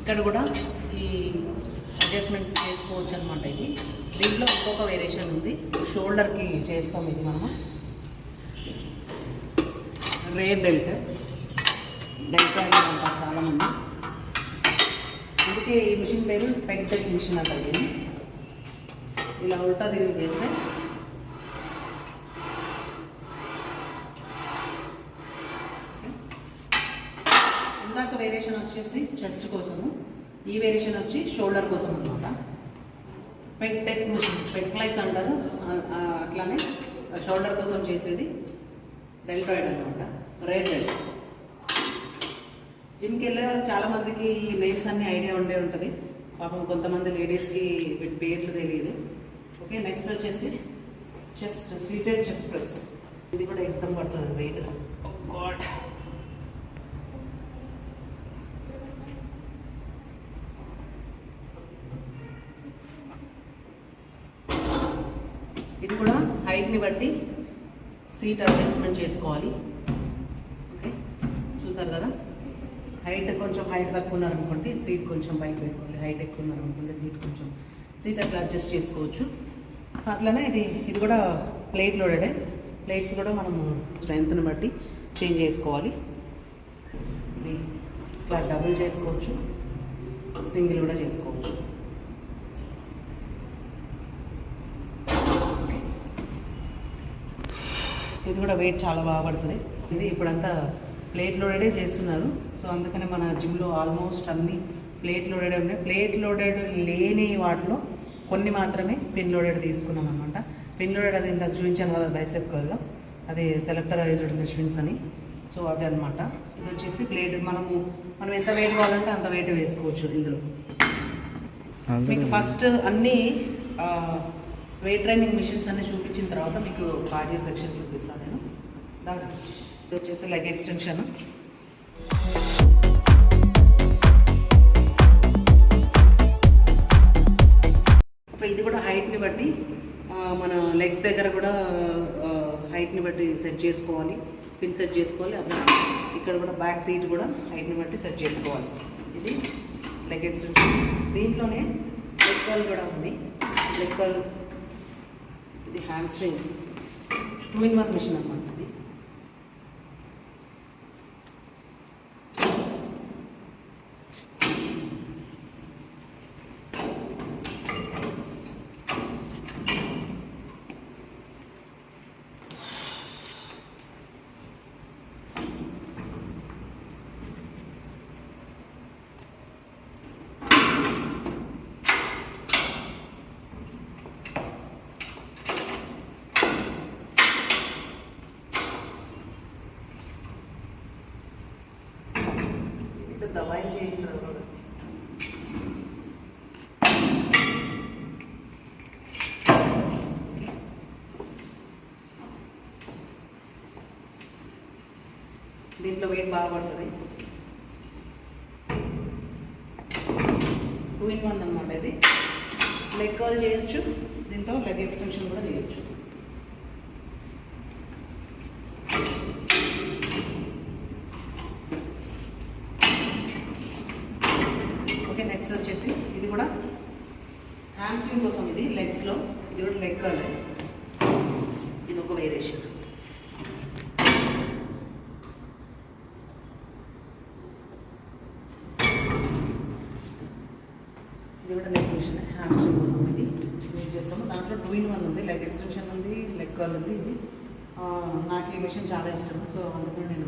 ఇక్కడ కూడా ఈ అడ్జస్ట్మెంట్ చేసుకోవచ్చు అనమాట. ఇది దీంట్లో ఇంకొక వేరియేషన్ ఉంది, షోల్డర్కి చేస్తాం. ఇది మనము రేర్ బెల్ట్ అంటారు చాలామంది, అందుకే ఈ మిషన్ పేరు పెగ్ టెక్ మిషన్ అంటారు. దీన్ని ఇలా ఉల్టా తిరిగి చేస్తే ఇందాక వేరియేషన్ వచ్చేసి చెస్ట్ కోసము, ఈ వేరియేషన్ వచ్చి షోల్డర్ కోసం అనమాట. Pec deck machine, pec flies అంటారు. అట్లానే షోల్డర్ కోసం చేసేది డెల్టాయిడ్ అనమాట, రేర్ బెల్ట్. జిమ్కి వెళ్ళే వాళ్ళు చాలామందికి ఈ నేమ్స్ అన్నీ ఐడియా ఉండే ఉంటుంది, పాపం కొంతమంది లేడీస్కి వీటి పేర్లు తెలియదు. ఓకే, నెక్స్ట్ వచ్చేసి చెస్ట్ సీటెడ్ చెస్ట్ ప్రెస్. ఇది కూడా ఎక్దమ్ పడుతుంది వెయిట్. గాడ్, ఇది కూడా హైట్ని బట్టి సీట్ అడ్జస్ట్మెంట్ చేసుకోవాలి. ఓకే, చూసారు కదా, హైట్ కొంచెం హైట్ తక్కువ ఉన్నారనుకోండి సీట్ కొంచెం పైకి పెట్టుకోవాలి, హైట్ ఎక్కువ ఉన్నారనుకోండి సీట్ అట్లా అడ్జస్ట్ చేసుకోవచ్చు. అట్లనే ఇది కూడా ప్లేట్ లోడెడే. ప్లేట్స్ కూడా మనము స్ట్రెంత్ని బట్టి చేంజ్ చేసుకోవాలి. ఇది ఇట్లా డబుల్ చేసుకోవచ్చు, సింగిల్ కూడా చేసుకోవచ్చు. ఇది కూడా వెయిట్ చాలా బాగా పడుతుంది. ఇది ఇప్పుడంతా ప్లేట్ లోడెడే చేస్తున్నారు, సో అందుకనే మన జిమ్లో ఆల్మోస్ట్ అన్ని ప్లేట్ లోడెడ్ ఉన్నాయి. ప్లేట్ లోడెడ్ లేని వాటిలో కొన్ని మాత్రమే పిన్ లోడెడ్ తీసుకున్నాం అనమాట. పిన్ లోడెడ్ అది ఇందాక చూపించాను కదా బైసెప్ కర్ల్లో, అది సెలెక్టరైజ్డ్ మెషిన్స్ అని, సో అదే అనమాట. ఇది వచ్చేసి ప్లేట్ మనం ఎంత వెయిట్ కావాలంటే అంత వెయిట్ వేసుకోవచ్చు ఇందులో. మీకు ఫస్ట్ అన్నీ వెయిట్ ట్రైనింగ్ మిషన్స్ అన్ని చూపించిన తర్వాత మీకు కార్డియో సెక్షన్ చూపిస్తాను నేను. ఇది వచ్చేసి లెగ్ ఎక్స్టెన్షన్. ఇది కూడా హైట్ని బట్టి మన లెగ్స్ దగ్గర కూడా హైట్ని బట్టి సెట్ చేసుకోవాలి, పిన్ సెట్ చేసుకోవాలి. అట్లా ఇక్కడ కూడా బ్యాక్ సీట్ కూడా హైట్ని బట్టి సెట్ చేసుకోవాలి. ఇది లెగ్ ఎక్స్టెన్షన్. దీంట్లోనే లెగ్ కర్ల్ కూడా ఉంది. లెగ్ కర్ల్, ఇది హ్యామ్స్ట్రింగ్, 2-in-1 మిషన్ అన్నమాట ఇది. దవాయి చేసిన దీంట్లో వెయిట్ బాగా పడుతుంది. 2-in-1 అన్నమాట ఇది. లెగ్ కర్ల్ చేయొచ్చు, దీంతో లెగ్ ఎక్స్టెన్షన్ కూడా చేయొచ్చు. ఓకే, నెక్స్ట్ వచ్చేసి ఇది కూడా హ్యామ్స్ట్రింగ్ కోసం, ఇది లెగ్స్లో, ఇది కూడా లెగ్ కర్ల్. ఇది ఒక వేరియేషన్. ఇది కూడా లెగ్ మిషన్, హ్యామ్స్ట్రింగ్ కోసం ఇది యూజ్ చేస్తాము. దాంట్లో 2-in-1 ఉంది, లెగ్ ఎక్స్టెన్షన్ ఉంది, లెగ్ కర్ల్ ఉంది. ఇది నాకు ఈ మిషన్ చాలా ఇష్టం, సో అందుకని నేను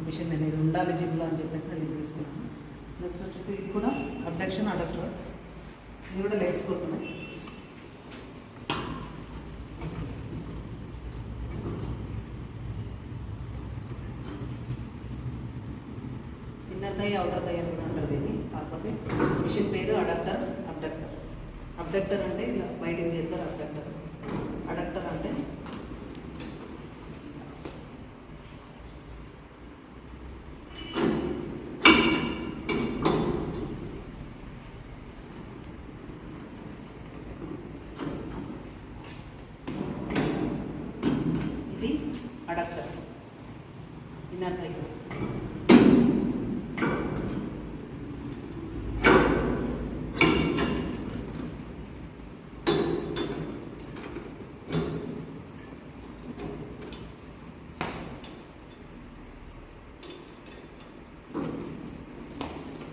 మిషన్ అనేది ఉండాలి జిమ్లో అని చెప్పేసి నేను తీసుకున్నాను. నెక్స్ట్ వచ్చేసి ఇది కూడా అబ్డక్షన్ అడక్టర్, ఇది కూడా లెగ్స్ కోసమే. ఇన్నర్ థై, అవుటర్ థై అని కూడా అంటారు దీన్ని. కాకపోతే మిషన్ పేరు అడక్టర్, అబ్డక్టర్. అబ్డక్టర్ అంటే ఇలా బయటికి చేస్తారు, అబ్డక్టర్. అడక్టర్ అంటే ఇది అడక్టర్, ఇన్నర్ థై కోసం.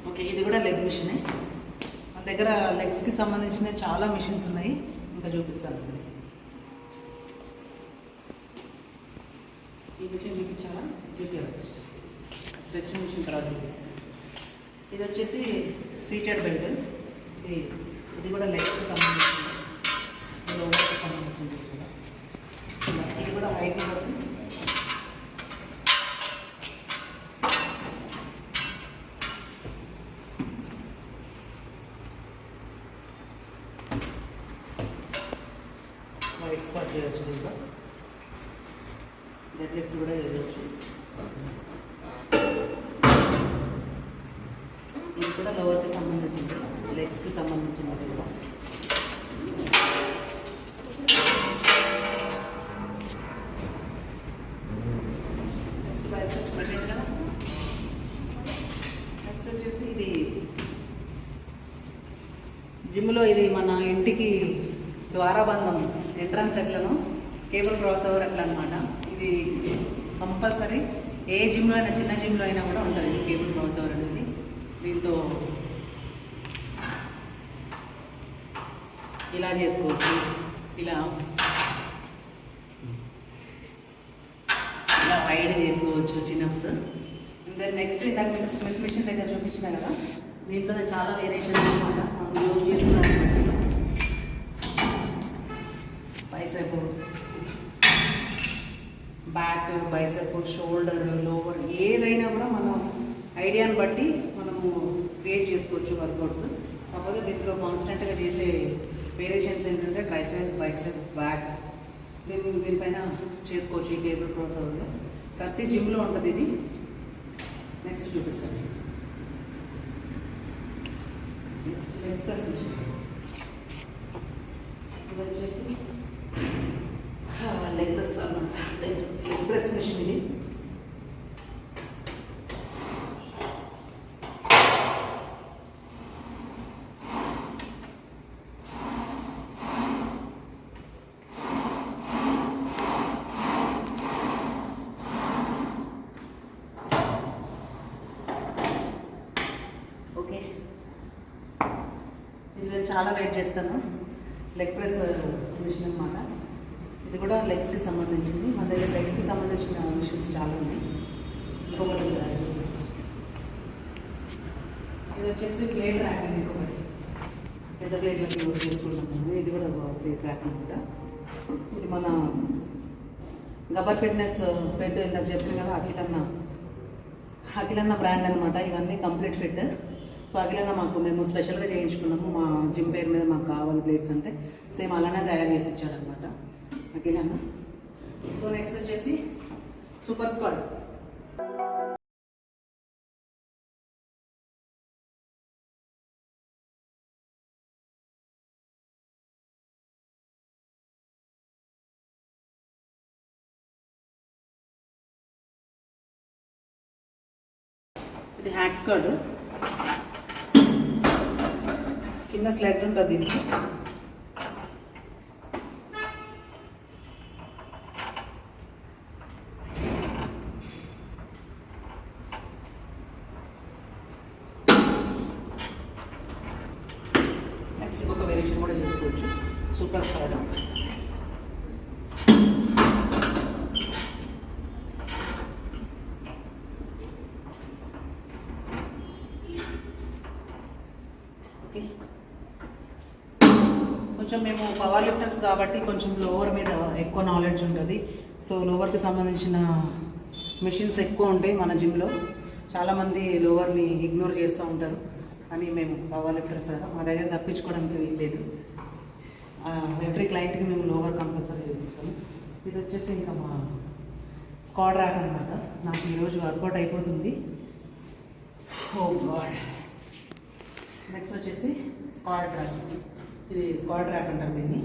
ఓకే, ఇది కూడా లెగ్ మిషనే. మన దగ్గర లెగ్స్కి సంబంధించిన చాలా మిషన్స్ ఉన్నాయి, ఇంకా చూపిస్తాను. ఈ మిషన్ చూపించాలా? స్ట్రెచింగ్ మిషన్ తర్వాత చూపిస్తాను. ఇది వచ్చేసి సీటెడ్ బెల్ట్. ఇది కూడా లెగ్స్కి సంబంధించింది, లోవర్కి సంబంధించింది. ఇది కూడా హైట్ బట్టి వైట్ స్పాట్ చేయవచ్చు. దీంట్లో డెడ్ లిఫ్ట్ కూడా చేయవచ్చు. ఇది కూడా లోవర్కి సంబంధించింది, లెగ్స్కి సంబంధించినది కూడా. నెక్స్ట్ బైసెప్స్ పెట్టేది కదా. నెక్స్ట్ వచ్చేసి ఇది జిమ్లో, ఇది మన ఇంటికి ద్వారాబంధం, ఎంట్రన్స్ ఎట్లను కేబుల్ క్రాస్ ఓవర్ ఎట్లా అనమాట. ఇది కంపల్సరీ ఏ జిమ్లో అయినా, చిన్న జిమ్లో అయినా కూడా ఉంటుంది ఇది కేబుల్ క్రాస్ ఓవర్ అనేది. దీంతో ఇలా చేసుకోవచ్చు, ఇలా ఇలా వైడ్ చేసుకోవచ్చు చిన్నప్స్. దెన్ నెక్స్ట్ ఇందాక మీకు స్మిత్ మిషన్ దగ్గర చూపించిన కదా, దీంట్లో చాలా వేరియేషన్స్ అనమాట. మనం యూజ్ చేస్తున్నాం bicep, back, bicep, shoulder, lower, ఏదైనా కూడా మనం ఐడియాని బట్టి మనము క్రియేట్ చేసుకోవచ్చు వర్కౌట్స్. కాకపోతే దీంట్లో కాన్స్టెంట్గా చేసే వేరియేషన్స్ ఏంటంటే ట్రైసెప్, బైసెప్, బ్యాక్, దీనిపైన చేసుకోవచ్చు ఈ కేబుల్ క్రాస్ ఓవర్లో. ప్రతి జిమ్లో ఉంటుంది ఇది. నెక్స్ట్ చూపిస్తాను. Next leg press machine. ఇది వచ్చేసి లెగ్ ప్రెస్ అన్నమాట. లెగ్ ప్రెస్ మిషన్ ఇది. చాలా వెయిట్ చేస్తాను. లెగ్ ప్రెస్ మిషన్ అనమాట. ఇది కూడా లెగ్స్కి సంబంధించింది. మన దగ్గర లెగ్స్కి సంబంధించిన మిషన్స్ చాలా ఉన్నాయి. ఇంకొకటి ఇది వచ్చేసి ప్లేట్ ర్యాక్. ఇది ఇంకొకటి పెద్ద ప్లేట్లకి యూజ్ చేసుకుంటున్నాము. ఇది కూడా ఒక ప్లేట్ ర్యాక్ అనమాట. ఇది మన గబ్బర్ ఫిట్నెస్ పేరుతో ఇందాక చెప్పింది కదా, అఖిలన్న బ్రాండ్ అనమాట. ఇవన్నీ కంప్లీట్ ఫిట్. సో అఖిలన్న మేము స్పెషల్గా చేయించుకున్నాము. మా జిమ్ పేరు మీద మాకు కావాలి ప్లేట్స్ అంటే సేమ్ అలానే తయారు చేసి ఇచ్చాడనమాట అఖిలన్న. సో నెక్స్ట్ వచ్చేసి సూపర్ స్క్వాడ్. ఇది హ్యాక్ స్క్వాడ్. కింద స్లెడ్ ఉంటుంది దీనికి. నెక్స్ట్ ఇంకొక వేరియేషన్ కూడా చేసుకోవచ్చు సూపర్ స్క్వాడ్. ఓకే, కొంచెం మేము పవర్ లిఫ్టర్స్ కాబట్టి కొంచెం లోవర్ మీద ఎక్కువ నాలెడ్జ్ ఉంటుంది. సో లోవర్కి సంబంధించిన మిషన్స్ ఎక్కువ ఉంటాయి మన జిమ్లో. చాలామంది లోవర్ని ఇగ్నోర్ చేస్తూ ఉంటారు. అని మేము పవర్ లిఫ్టర్స్ కదా, మా దగ్గర తప్పించుకోవడానికి వీల్లేదు. ఎవ్రీ క్లయింట్కి మేము లోవర్ కంపల్సరీ చూపిస్తాము. ఇది వచ్చేసి ఇంకా మా స్క్వాడ్ ర్యాక్ అనమాట. నాకు ఈరోజు వర్కౌట్ అయిపోతుంది. ఓ గాడ్. నెక్స్ట్ వచ్చేసి స్క్వాడ్ ర్యాక్. ఇది స్క్వాడ్ ర్యాక్ అంటారు దీన్ని.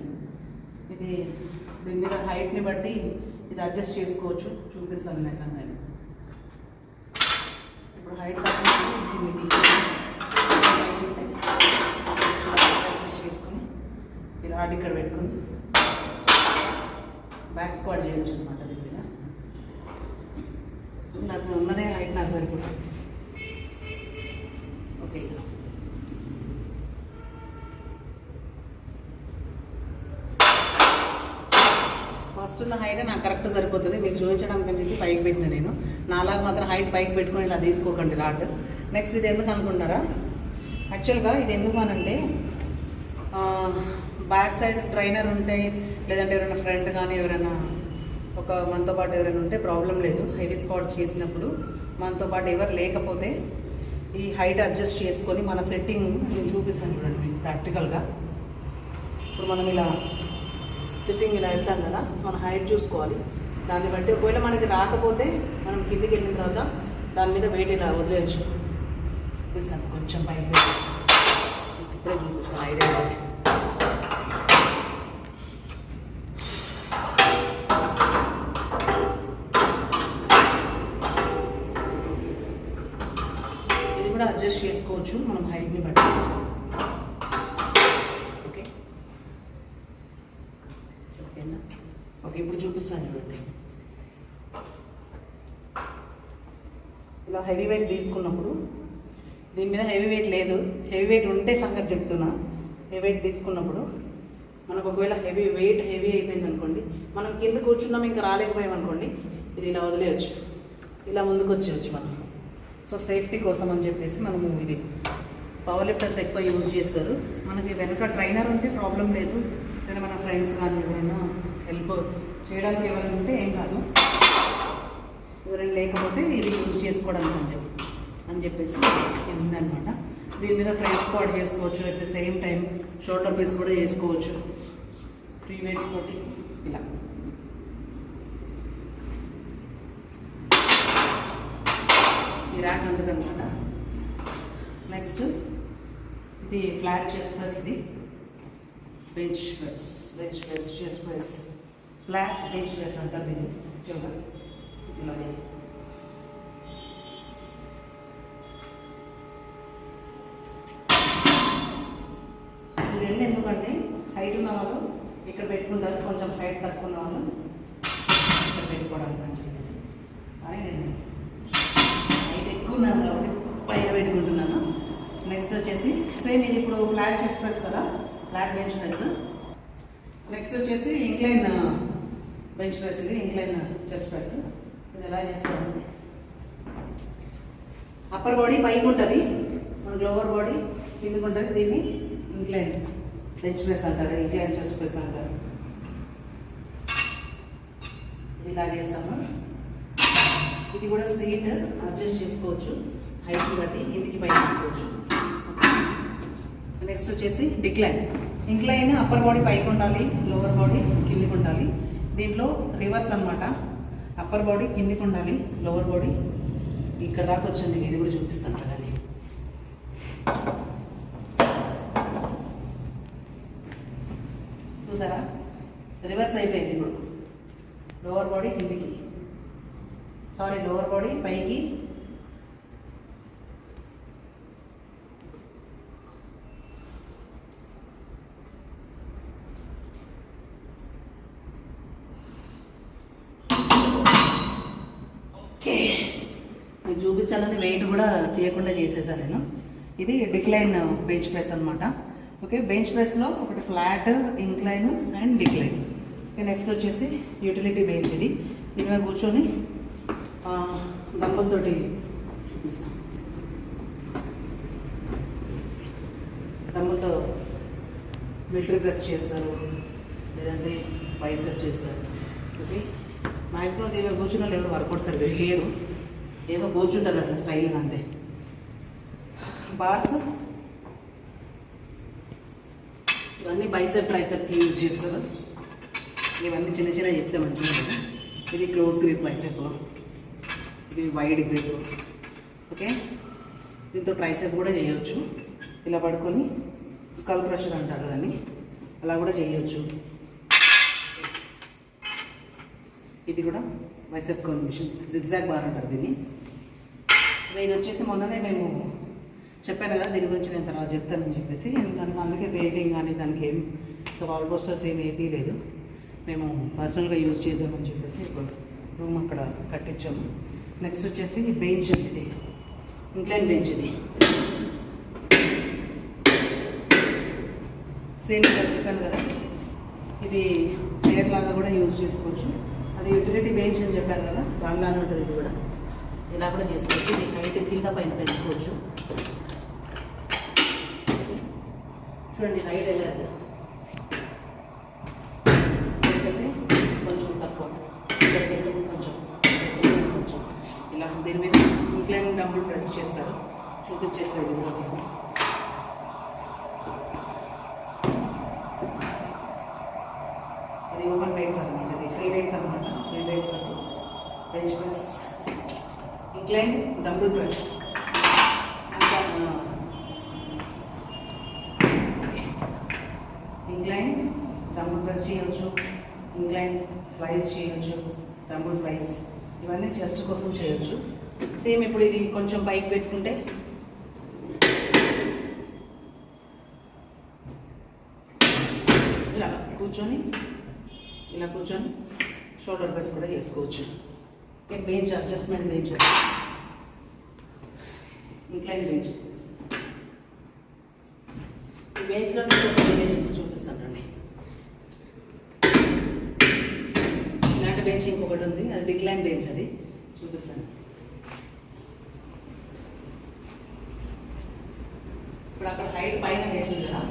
దీని మీద హైట్ని బట్టి ఇది అడ్జస్ట్ చేసుకోవచ్చు. చూపిస్తాను నేను అన్నది. ఇప్పుడు హైట్ తక్కువ అడ్జస్ట్ చేసుకొని ఇలా ఆడి ఇక్కడ పెట్టుకొని బ్యాక్ స్క్వాడ్ చేయవచ్చు అనమాట. దీని మీద నాకు ఉన్నదే హైట్ నాకు సరిపోతుంది. ఓకే, ఫస్ట్ ఉన్న హైట్ నాకు కరెక్ట్ సరిపోతుంది. మీకు చూపించడానికి అని చెప్పి పైకి పెట్టిన నేను. నాలాగా మాత్రం హైట్ పైకి పెట్టుకొని ఇలా తీసుకోకండి రాడ్. నెక్స్ట్ ఇది ఎందుకు అనుకుంటారా? యాక్చువల్గా ఇది ఎందుకు అనంటే బ్యాక్ సైడ్ ట్రైనర్ ఉంటే, లేదంటే ఎవరైనా ఫ్రెండ్ కానీ ఎవరైనా మనతో పాటు ఎవరైనా ఉంటే ప్రాబ్లం లేదు. హెవీ స్క్వాట్స్ చేసినప్పుడు మనతో పాటు ఎవరు లేకపోతే ఈ హైట్ అడ్జస్ట్ చేసుకొని మన సెట్టింగ్ నేను చూపిస్తాను చూడండి మీకు ప్రాక్టికల్గా. ఇప్పుడు మనం ఇలా సిట్టింగ్ ఇలా వెళ్తాం కదా, మన హైట్ చూసుకోవాలి. దాన్ని బట్టి ఒకవేళ మనకి రాకపోతే మనం కిందికి వెళ్ళిన తర్వాత దాని మీద వెయిట్ ఇలా వదిలేయచ్చు. చూపిస్తాను కొంచెం పైకి, ఇప్పుడే చూపిస్తాను ఐడియా. ఇది కూడా అడ్జస్ట్ చేసుకోవచ్చు మనం హైట్ని బట్టి. ఓకే, ఇప్పుడు చూపిస్తాను చూడండి. ఇలా హెవీ వెయిట్ తీసుకున్నప్పుడు దీని మీద హెవీ వెయిట్ లేదు. హెవీ వెయిట్ ఉంటే సంగతి చెప్తున్నా. హెవీ వెయిట్ తీసుకున్నప్పుడు మనకు ఒకవేళ హెవీ అయిపోయింది అనుకోండి, మనం కింద కూర్చున్నాం ఇంకా రాలేకపోయాం అనుకోండి, ఇది ఇలా వదిలేయచ్చు, ఇలా ముందుకు వచ్చేయచ్చు మనం. సో సేఫ్టీ కోసం అని చెప్పేసి మనము ఇది పవర్ లిఫ్టర్స్ ఎక్కువ యూజ్ చేస్తారు. మనకి వెనక ట్రైనర్ ఉంటే ప్రాబ్లం లేదు. లేదా మన ఫ్రెండ్స్ కానీ ఎవరైనా హెల్ప్ చేయడానికి ఎవరైనా ఉంటే ఏం కాదు. ఎవరైనా లేకపోతే ఇది యూజ్ చేసుకోవడానికి అని చెప్పేసి ఇది ఉందన్నమాట. దీని మీద ఫ్రంట్ స్క్వాట్ చేసుకోవచ్చు. At the same time shoulder press కూడా చేసుకోవచ్చు ఫ్రీ వెయిట్స్ తోటి. ఇలా ఈ ర్యాక్ అందుకనమాట. నెక్స్ట్ ఇది ఫ్లాట్ చెస్ట్ ప్రెస్. ఇది bench press, chest press, flat bench press అంటారు దీన్ని. చూడండి ఇలా చేస్తాం. ఈ రెండు ఎందుకంటే హైట్ ఉన్న వాళ్ళు ఇక్కడ పెట్టుకుంటారు, కొంచెం హైట్ తక్కువ ఉన్న వాళ్ళు ఇక్కడ పెట్టుకోవడానికి అని చెప్పేసి. కానీ నేను హైట్ ఎక్కువ ఉన్నాను కాబట్టి పైన పెట్టుకుంటున్నాను. నెక్స్ట్ వచ్చేసి సేమ్ ఇది ఇప్పుడు ఫ్లాట్ చెస్ట్ ప్రెస్ కదా, ఫ్లాట్ బెంచ్ ప్రెస్. నెక్స్ట్ వచ్చేసి ఇంక్లైన్ బెంచ్ ప్రెస్, ఇది ఇంక్లైన్ చెస్ట్ ప్రెస్. ఇది ఎలా చేస్తామండి, అప్పర్ బాడీ పైకి ఉంటుంది, మనకు లోవర్ బాడీ కిందకు ఉంటుంది. దీన్ని ఇంక్లైన్ బెంచ్ ప్రెస్ అంటారు, ఇంక్లైన్ చెస్ట్ ప్రెస్ అంటారు. ఇది ఇలా చేస్తాము. ఇది కూడా సీట్ అడ్జస్ట్ చేసుకోవచ్చు, హైట్ బట్టి కిందికి పైకి తీసుకోవచ్చు. నెక్స్ట్ వచ్చేసి డిక్లైన్. ఇంక్లైన్ అప్పర్ బాడీ పైకి ఉండాలి, లోవర్ బాడీ కిందికి ఉండాలి. దీంట్లో రివర్స్ అనమాట, అప్పర్ బాడీ కిందికి ఉండాలి, లోవర్ బాడీ ఇక్కడ దాకా వచ్చింది. ఇది కూడా చూపిస్తాను కదండి. చూసారా, రివర్స్ అయిపోయింది. ఇప్పుడు లోవర్ బాడీ కిందికి, సారీ లోవర్ బాడీ పైకి, ఓకే. మీకు చూపించాలని వెయిట్ కూడా తీయకుండా చేసేసాను నేను. ఇది డిక్లైన్ బెంచ్ ప్రెస్ అనమాట. ఓకే, బెంచ్ ప్రెస్లో ఒకటి flat, incline and decline. Okay, next వచ్చేసి యూటిలిటీ బెంచ్. ఇది దీని మీద కూర్చొని డంబుల్ తోటి చూపిస్తాను. డంబుల్తో మిలిటరీ ప్రెస్ చేస్తారు, లేదంటే బైసెప్ చేస్తారు. ఓకే, మ్యాక్సిమం దీని మీద కూర్చున్న వాళ్ళు ఎవరు వర్కౌట్ సరిగ్గా హెయిర్ ఏదో కూర్చుంటారు అట్లా స్టైల్ అంతే. బార్స్ ఇవన్నీ బైసెప్ ట్రైసెప్కి యూజ్ చేస్తారు. ఇవన్నీ చిన్న చిన్న చెప్తే మంచిగా కదా. ఇది క్లోజ్ గ్రిప్ బైసెప్, ఇది వైడ్ గ్రిప్. ఓకే, దీంతో ట్రైసెప్ కూడా చేయొచ్చు. ఇలా పడుకొని స్కల్ క్రషర్ అంటారు దాన్ని, అలా కూడా చేయొచ్చు. ఇది కూడా bicep curl machine, zigzag bar అంటారు దీన్ని. ఇది వచ్చేసి మొన్ననే మేము చెప్పాను కదా, దీని గురించి నేను తర్వాత చెప్తానని చెప్పేసి. దానికి అందుకే పెయింటింగ్ కానీ దానికి ఏం వాల్ పోస్టర్స్ ఏమి వేయలేదు, మేము పర్సనల్గా యూజ్ చేద్దామని చెప్పేసి ఒక రూమ్ అక్కడ కట్టించాము. నెక్స్ట్ వచ్చేసి బెంచ్ అండి, ఇది ఇంక్లైన్ బెంచ్. ఇది సేమ్ చెప్పాను కదా, ఇది చైర్ లాగా కూడా యూజ్ చేసుకోవచ్చు. అది యూటిలిటీ బెంచ్ అని చెప్పాను కదా, దానిలానే ఉంటుంది. ఇది కూడా ఇలా కూడా చేసుకోవచ్చు. ఇది హైట్ కింద పైన పెంచుకోవచ్చు. చూడండి హైట్ ఎలా కొంచెం తక్కువ, కొంచెం కొంచెం ఇలా. దీని మీద ఇంక్లైన్ డంబుల్ ప్రెస్ చేస్తారు, చూపించేస్తారు. ఇది కూడా మీకు ఇది ఓపెన్ వెయిట్స్ అనమాట, ఇది ఫ్రీ వెయిట్స్ అనమాట. Free weights bench press, incline dumbbell press. Incline dumbbell press చేయవచ్చు, ఇంక్లైన్ ఫ్లైస్ చేయవచ్చు, డంబుల్ ఫ్లైస్ ఇవన్నీ చెస్ట్ కోసం చేయొచ్చు. సేమ్ ఇప్పుడు ఇది కొంచెం పైకి పెట్టుకుంటే ఇలా కూర్చొని షోల్డర్ ప్రెస్ కూడా చేసుకోవచ్చు. Bench adjustment bench, incline bench. ఈ బెంచ్లో మీకు చూపిస్తానండి. ఇలాంటి బెంచ్ ఇంకొకటి ఉంది, అది డిక్లైన్ బెంచ్, అది చూపిస్తాను. ఇప్పుడు అక్కడ హైట్ పైన వేసింది కదా,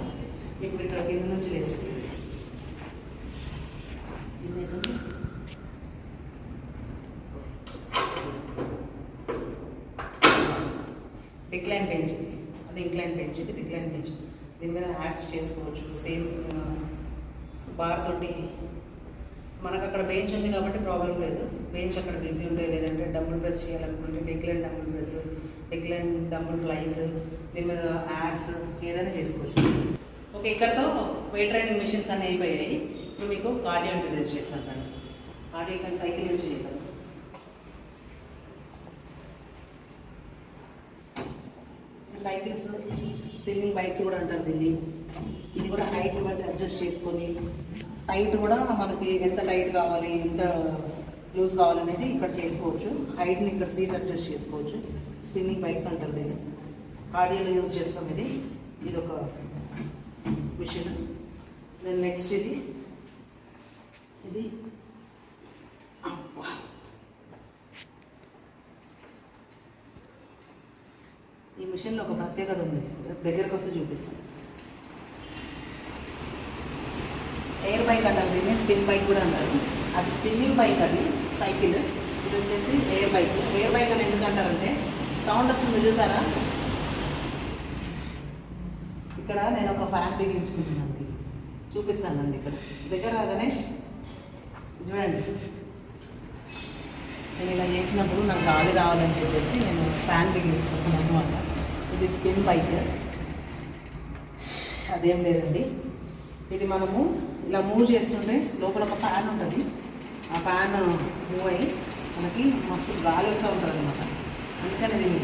ఇప్పుడు ఇక్కడ కింద నుంచి వేసింది. డిక్లైన్ బెంచ్, అది ఇంక్లైన్ బెంచ్, ఇది డిక్లైన్ బెంచ్. దీని మీద యాప్స్ చేసుకోవచ్చు. సేమ్ బార్ తోటి మనకు అక్కడ బెంచ్ ఉంది కాబట్టి ప్రాబ్లం లేదు. బెంచ్ అక్కడ బిజీ ఉంటాయి, లేదంటే డంబుల్ ప్రెస్ చేయాలనుకుంటే decline dumbbell press, decline dumbbell flies, దీని మీద యాప్స్ ఏదైనా చేసుకోవచ్చు. ఓకే, ఇక్కడతో వెయిట్ ట్రైనింగ్ మిషన్స్ అన్నీ అయిపోయాయి. ఇప్పుడు మీకు కార్డియో ఇంట్రడ్యూస్ చేస్తాను. కార్డియో కానీ సైకిల్ యూజ్ చేయాలి. సైకిల్స్, స్పిన్నింగ్ బైక్స్ కూడా అంటారు దీన్ని. ఇది కూడా హైట్ బట్టి అడ్జస్ట్ చేసుకొని, టైట్ కూడా మనకి ఎంత టైట్ కావాలి, ఎంత లూజ్ కావాలనేది ఇక్కడ చేసుకోవచ్చు. హైట్ని ఇక్కడ సీట్ అడ్జస్ట్ చేసుకోవచ్చు. స్పిన్నింగ్ బైక్స్ అంటారు దీన్ని. ఆడియోలో యూజ్ చేస్తాం. ఇది ఒక మిషన్. దెన్ నెక్స్ట్ ఇది అబ్బా. ఈ మిషన్లో ఒక ప్రత్యేకత ఉంది, దగ్గరకు వస్తే చూపిస్తాను. ఎయిర్ బైక్ అంటారు దీన్ని, స్పిన్ బైక్ కూడా అంటారు. అది స్పిన్నింగ్ బైక్, అది సైకిల్. ఇది వచ్చేసి ఎయిర్ బైక్. ఎయిర్ బైక్ అని ఎందుకు అంటారంటే సౌండ్ వస్తుంది చూసారా. ఇక్కడ నేను ఒక ఫ్యాన్ బిగించుకుంటున్నాను, చూపిస్తానండి. ఇక్కడ దగ్గర గణేష్ చూడండి. నేను ఇలా చేసినప్పుడు నాకు గాలి రావాలని చెప్పేసి నేను ఫ్యాన్ బిగించుకుంటున్నాను అనమాట. ఇది స్పిన్ బైక్. అదేం లేదండి, ఇది మనము ఇలా మూవ్ చేస్తుంటే లోపల ఒక ఫ్యాన్ ఉంటుంది. ఆ ఫ్యాన్ మూవ్ అయ్యి మనకి మస్తు గాలి వస్తూ ఉంటుంది అనమాట. అందుకని ఇది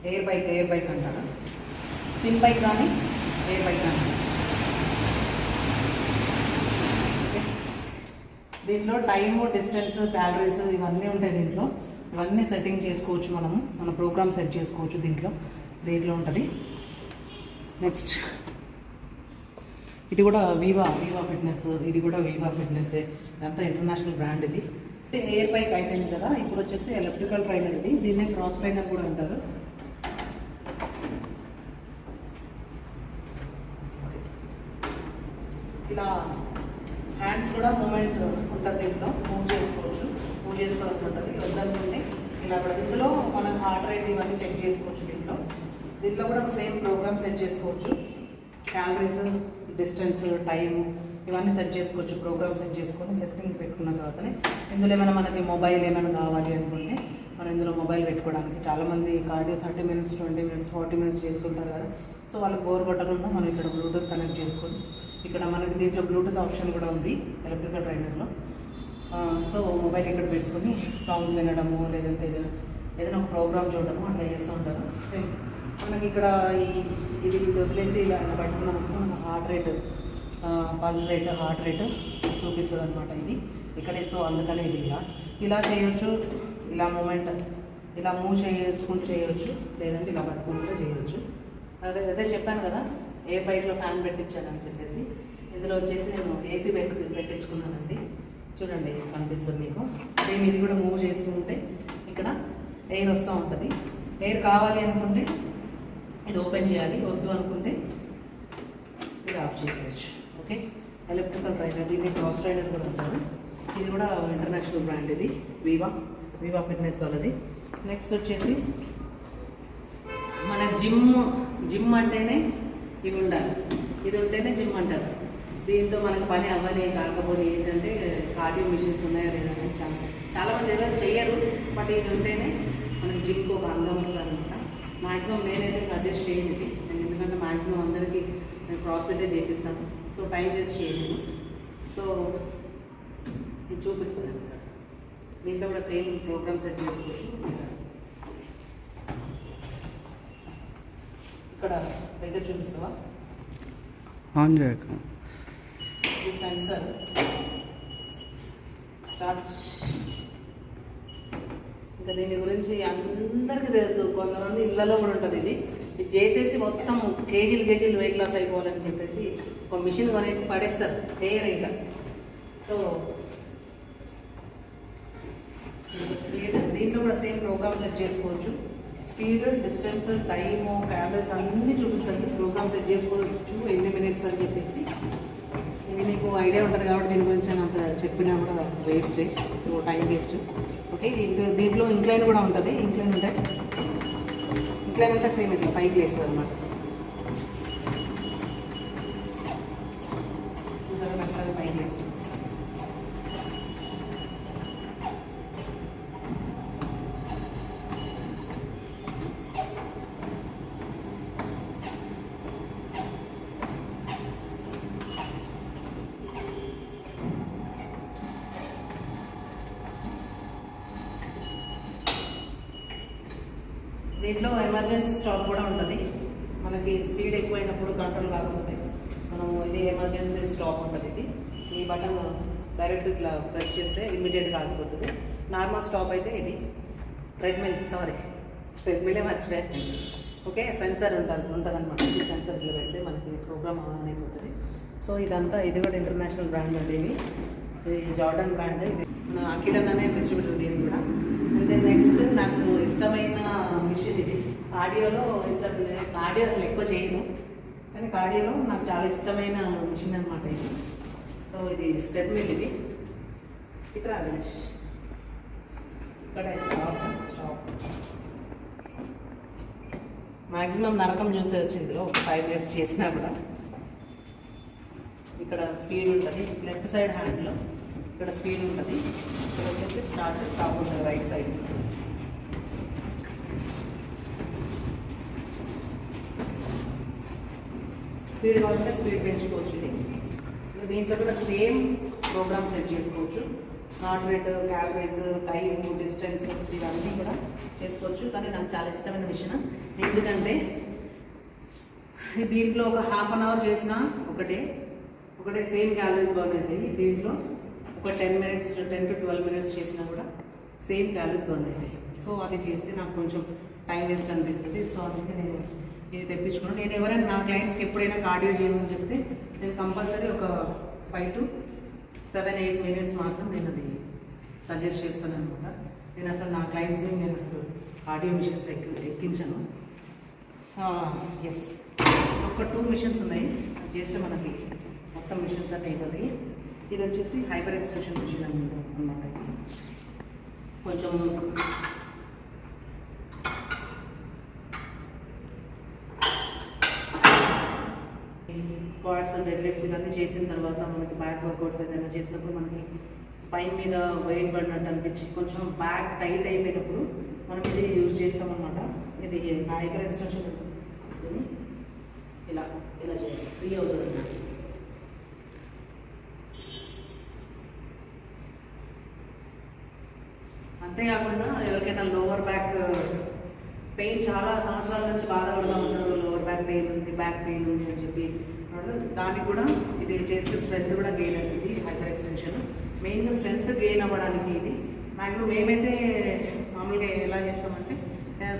ఎయిర్ బైక్ అంటారు. స్పిన్ బైక్ కానీ ఎయిర్ బైక్ కానీ. దీంట్లో టైము, డిస్టెన్స్, క్యాలరీస్ ఇవన్నీ ఉంటాయి దీంట్లో. ఇవన్నీ సెట్టింగ్ చేసుకోవచ్చు మనము, మన ప్రోగ్రామ్ సెట్ చేసుకోవచ్చు దీంట్లో ఉంటుంది. నెక్స్ట్ ఇది కూడా వీవా ఫిట్నెస్. ఇది కూడా వీవా ఫిట్నెస్. ఇదంతా ఇంటర్నేషనల్ బ్రాండ్. ఇది ఎయిర్ బైక్ అయిపోయింది కదా. ఇప్పుడు వచ్చేసి ఎలక్ట్రికల్ ట్రైనర్. దీన్నే క్రాస్ ట్రైనర్ కూడా అంటారు. ఇలా హ్యాండ్స్ కూడా మూమెంట్ ఉంటుంది దీంట్లో. మూవ్ చేసుకోవడానికి ఉంటుంది. వద్దనుకుంటే ఇలా కూడా ఇందులో మనం హార్ట్ రేట్ ఇవన్నీ చెక్ చేసుకోవచ్చు. దీంట్లో కూడా ఒక సేమ్ ప్రోగ్రామ్ సెట్ చేసుకోవచ్చు. క్యాలరీస్, డిస్టెన్స్, టైము ఇవన్నీ సెట్ చేసుకోవచ్చు. ప్రోగ్రామ్ సెట్ చేసుకొని సెట్టింగ్ పెట్టుకున్న తర్వాతనే ఇందులో ఏమైనా మనకి మొబైల్ ఏమైనా కావాలి అనుకుంటే మనం ఇందులో మొబైల్ పెట్టుకోవడానికి. చాలామంది కార్డియో 30 minutes, 20 minutes, 40 minutes చేస్తుంటారు కదా. సో వాళ్ళకి బోర్ కొట్టకుండా మనం ఇక్కడ బ్లూటూత్ కనెక్ట్ చేసుకొని, ఇక్కడ మనకి దీంట్లో బ్లూటూత్ ఆప్షన్ కూడా ఉంది ఎలక్ట్రికల్ ట్రైనర్లో. సో మొబైల్ ఇక్కడ పెట్టుకొని సాంగ్స్ వినడము, లేదంటే ఏదైనా ఒక ప్రోగ్రామ్ చూడడము అట్లా చేస్తూ ఉంటారు. సేమ్ మనకి ఇక్కడ ఇది వదిలేసి ఇలా పట్టుకున్నాము. Heart rate, pulse rate, heart rate చూపిస్తుంది అనమాట ఇది ఇక్కడే. సో అందుకనే ఇది ఇలా చేయొచ్చు. ఇలా మూమెంట్ ఇలా మూవ్ చేసుకుంటూ చేయొచ్చు, లేదంటే ఇలా పట్టుకుంటూ చేయొచ్చు. అదే చెప్పాను కదా, ఏ బైక్లో ఫ్యాన్ పెట్టించానని చెప్పేసి. ఇందులో వచ్చేసి నేను ఏసీ పెట్టించుకున్నానండి. చూడండి కనిపిస్తుంది మీకు. సేమ్ ఇది కూడా మూవ్ చేస్తూ ఉంటే ఇక్కడ ఎయిర్ వస్తూ ఉంటుంది. ఎయిర్ కావాలి అనుకుంటే ఇది ఓపెన్ చేయాలి, వద్దు అనుకుంటే ఇది ఆఫ్ చేసేయచ్చు. Okay, electrical trainer. దీన్ని క్రాస్ ట్రైనర్ కూడా ఉంటుంది. ఇది కూడా ఇంటర్నేషనల్ బ్రాండ్. ఇది వీవా ఫిట్నెస్ వాళ్ళది. నెక్స్ట్ వచ్చేసి మన జిమ్ అంటేనే ఇవి ఉండాలి. ఇది ఉంటేనే జిమ్ అంటారు. దీంతో మనకు పని అవ్వని కాకపోని ఏంటంటే కార్డియో మిషన్స్ ఉన్నాయా లేదా అనేది చాలామంది ఎవరు చేయరు. బట్ ఇది ఉంటేనే మనకి జిమ్కి ఒక అందం వస్తుంది అనమాట. మ్యాక్సిమం నేనైతే సజెస్ట్ చేయను ఇది. నేను ఎందుకంటే మ్యాక్సిమం అందరికీ నేను క్రాస్ఫిటే చేపిస్తాను. సో టైం వేస్ట్ చేయలేను. సో ఇది చూపిస్తాను. దీంట్లో కూడా సేమ్ ప్రోగ్రామ్ సెట్ చేసుకోవచ్చు. ఇక్కడ దగ్గర చూపిస్తావా? ఆన్ చేయక. ఇది సెన్సర్. స్టార్ట్. ఇంకా దీని గురించి అందరికీ తెలుసు. కొంతమంది ఇళ్ళలో కూడా ఉంటుంది. ఇది చేసేసి మొత్తం కేజీలు వెయిట్ లాస్ అయిపోవాలని చెప్పేసి ఒక మిషన్ కొనేసి పడేస్తారు, చేయరు ఇంకా. సో స్పీడ్, దీంట్లో కూడా సేమ్ ప్రోగ్రామ్ సెట్ చేసుకోవచ్చు. స్పీడ్, డిస్టెన్స్, టైము, క్యాలరీస్ అన్నీ చూపిస్తుంది. ప్రోగ్రామ్ సెట్ చేసుకోవచ్చు ఎన్ని మినిట్స్ అని చెప్పేసి. ఇది మీకు ఐడియా ఉంటుంది కాబట్టి దీని గురించి నేను అంత చెప్పినా కూడా వేస్టే. So time waste. ఓకే, దీంట్లో ఇంక్లైన్ కూడా ఉంటుంది. ఇంక్లైన్ ఉంటే సేమ్ ఇట్లా పైకి వేస్తుంది అనమాట. చూసారా, మెల్లగా పైకి వేస్తుంది. దీంట్లో ఎమర్జెన్సీ స్టాప్ కూడా ఉంటుంది. మనకి స్పీడ్ ఎక్కువైనప్పుడు కంట్రోల్ కాకపోతే మనము ఇది ఎమర్జెన్సీ స్టాప్ ఉంటుంది. ఈ బటన్ డైరెక్ట్ ఇట్లా ప్రెస్ చేస్తే ఇమ్మీడియట్గా ఆగిపోతుంది. నార్మల్ స్టాప్ అయితే ఇది ట్రెడ్మిల్ మర్చిపోయాను. ఓకే, సెన్సర్ ఉంటుంది అనమాట. ఈ సెన్సర్ ఇట్లా పెడితే మనకి ప్రోగ్రామ్ ఆన్ అయిపోతుంది. సో ఇదంతా ఇది కూడా ఇంటర్నేషనల్ బ్రాండ్ అండి. ఇది జార్డన్ బ్రాండ్. ఇది మన అఖిలన్ అనే డిస్ట్రిబ్యూటర్ దీనికి కూడా. అంటే నెక్స్ట్ నాకు ఇష్టమైన మిషన్ ఇది. ఆడియోలో ఆడియో అసలు ఎక్కువ చేయను, కానీ ఆడియోలో నాకు చాలా ఇష్టమైన మిషన్ అనమాట ఇది. సో ఇది స్టెప్ మిల్. ఇది ఇక్కడ ఇక్కడ స్టాప్ మ్యాక్సిమం నరకం చూసే వచ్చింది ఒక 5 మినిట్స్ చేసినా కూడా. ఇక్కడ స్పీడ్ ఉంటుంది, లెఫ్ట్ సైడ్ హ్యాండ్లో ఇక్కడ స్పీడ్ ఉంటుంది. ఇక్కడ వచ్చేసి స్టాప్ ఉంటుంది రైట్ సైడ్. స్పీడ్ కావాలంటే స్పీడ్ పెంచుకోవచ్చు. ఇది దీంట్లో కూడా సేమ్ ప్రోగ్రామ్ సెట్ చేసుకోవచ్చు. Heart rate, calories, time, distance ఇవన్నీ కూడా చేసుకోవచ్చు. కానీ నాకు చాలా ఇష్టమైన మిషన్, ఎందుకంటే దీంట్లో ఒక హాఫ్ అన్ అవర్ చేసినా ఒకటే సేమ్ క్యాలరీస్ బర్న్ అవుతాయి. దీంట్లో ఒక 10 మినిట్స్ 10 to 12 మినిట్స్ చేసినా కూడా సేమ్ క్యాలరీస్ బర్న్ అవుతాయి. సో అది చేసి నాకు కొంచెం టైం వేస్ట్ అనిపిస్తుంది. సో అందుకే నేను ఇది తెప్పించుకున్నాను. నేను ఎవరైనా నా క్లయింట్స్కి ఎప్పుడైనా కార్డియో చేయమని చెప్తే నేను కంపల్సరీ ఒక 5 to 7-8 మినిట్స్ మాత్రం నేను అది సజెస్ట్ చేస్తాను అనమాట. నేను అసలు నా క్లయింట్స్ని నేను అసలు కార్డియో మిషన్స్ ఎక్కించను. ఎస్, ఒక 2 మిషన్స్ ఉన్నాయి. అది చేస్తే మనకి మొత్తం మిషన్స్ అంటే అవుతుంది. ఇది వచ్చేసి హైపర్ ఎక్స్టెన్షన్ మిషన్ అనమాట. కొంచెం స్క్వాట్స్, డెడ్ లిఫ్ట్స్ ఇవన్నీ చేసిన తర్వాత మనకి బ్యాక్ వర్కౌట్స్ ఏదైనా చేసినప్పుడు మనకి స్పైన్ మీద వెయిట్ పడినట్టు అనిపించి కొంచెం బ్యాక్ టైట్ అయిపోయినప్పుడు మనం ఇది యూజ్ చేస్తామన్నమాట. ఇది హైపర్ ఎక్స్టెన్షన్ ఇలా చేయాలి, ఫ్రీ అవుతుంది అన్నమాట. అంతేకాకుండా ఎవరికైనా లోవర్ బ్యాక్ పెయిన్ చాలా సంవత్సరాల నుంచి బాధపడుతూ ఉంటారు, లోవర్ బ్యాక్ పెయిన్ ఉంది, బ్యాక్ పెయిన్ ఉంది అని చెప్పి, దానికి కూడా ఇది చేస్తే స్ట్రెంత్ కూడా గెయిన్ అవుతుంది. హైపర్ ఎక్స్టెన్షన్ మెయిన్గా స్ట్రెంత్ గెయిన్ అవ్వడానికి ఇది మ్యాక్సిమం మేమైతే మామూలుగా ఎలా చేస్తామంటే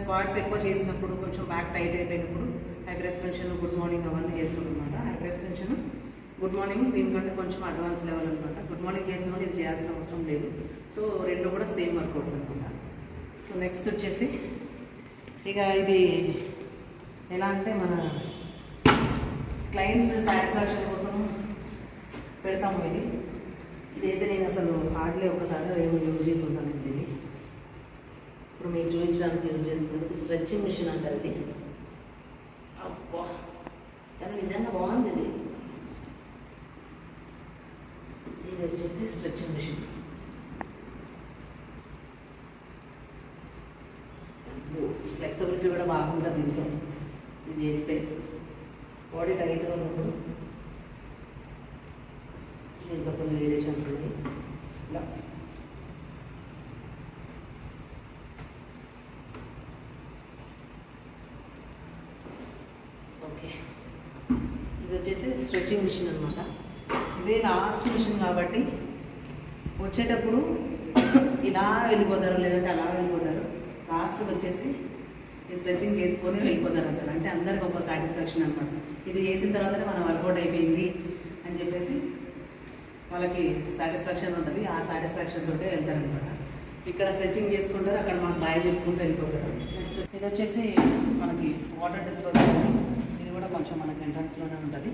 స్క్వాట్స్ ఎక్కువ చేసినప్పుడు కొంచెం బ్యాక్ టైట్ అయిపోయినప్పుడు హైపర్ ఎక్స్టెన్షన్, గుడ్ మార్నింగ్ అవన్నీ చేస్తాం అనమాట. హైపర్ ఎక్స్టెన్షన్, గుడ్ మార్నింగ్ దీనికంటే కొంచెం అడ్వాన్స్ లెవెల్ అనమాట. గుడ్ మార్నింగ్ చేసిన వాళ్ళు ఇది చేయాల్సిన అవసరం లేదు. సో రెండు కూడా సేమ్ వర్కౌట్స్ అనమాట. సో నెక్స్ట్ వచ్చేసి ఇక ఇది ఎలా అంటే మన క్లయింట్స్ సాటిస్ఫాక్షన్ కోసం పెడతాము. ఇదైతే నేను అసలు హార్డ్లీ ఒకసారి ఏమో యూజ్ చేసి ఉంటాను. ఇది ఇప్పుడు మీకు చూపించడానికి యూజ్ చేస్తుంది. ఇది స్ట్రెచ్చింగ్ మిషన్ అంటారు. ఇది అబ్బా కానీ నిజంగా బాగుంది. ఇది వచ్చేసి స్ట్రెచ్చింగ్ మిషన్. ఫ్లెక్సిబిలిటీ కూడా బాగుంటుంది దీంట్లో. ఇది చేస్తే బాడీ టైట్గా ఉన్నప్పుడు దీంట్లో కొన్ని వేరియేషన్స్ ఉన్నాయి. ఇలా ఓకే, ఇది వచ్చేసి స్ట్రెచింగ్ మిషన్ అనమాట. ఇదే లాస్ట్ మిషన్ కాబట్టి వచ్చేటప్పుడు ఇలా వెళ్ళిపోతారు, లేదంటే అలా వెళ్ళిపోతారు. లాస్ట్కి వచ్చేసి ఈ స్ట్రెచింగ్ చేసుకొని వెళ్ళిపోతారు అందరు. అంటే అందరికి ఒక సాటిస్ఫాక్షన్ అనమాట. ఇది చేసిన తర్వాతనే మన వర్కౌట్ అయిపోయింది అని చెప్పేసి వాళ్ళకి సాటిస్ఫాక్షన్ ఉంటుంది. ఆ సాటిస్ఫాక్షన్ తోటే వెళ్తారనమాట. ఇక్కడ స్ట్రెచింగ్ చేసుకుంటారు, అక్కడ మనకు బాయ్ చెప్పుకుంటూ వెళ్ళిపోతారు. నెక్స్ట్ ఇది వచ్చేసి మనకి వాటర్ డిస్పోజల్. ఇది కూడా కొంచెం మనకి ఎంట్రన్స్లోనే ఉంటుంది.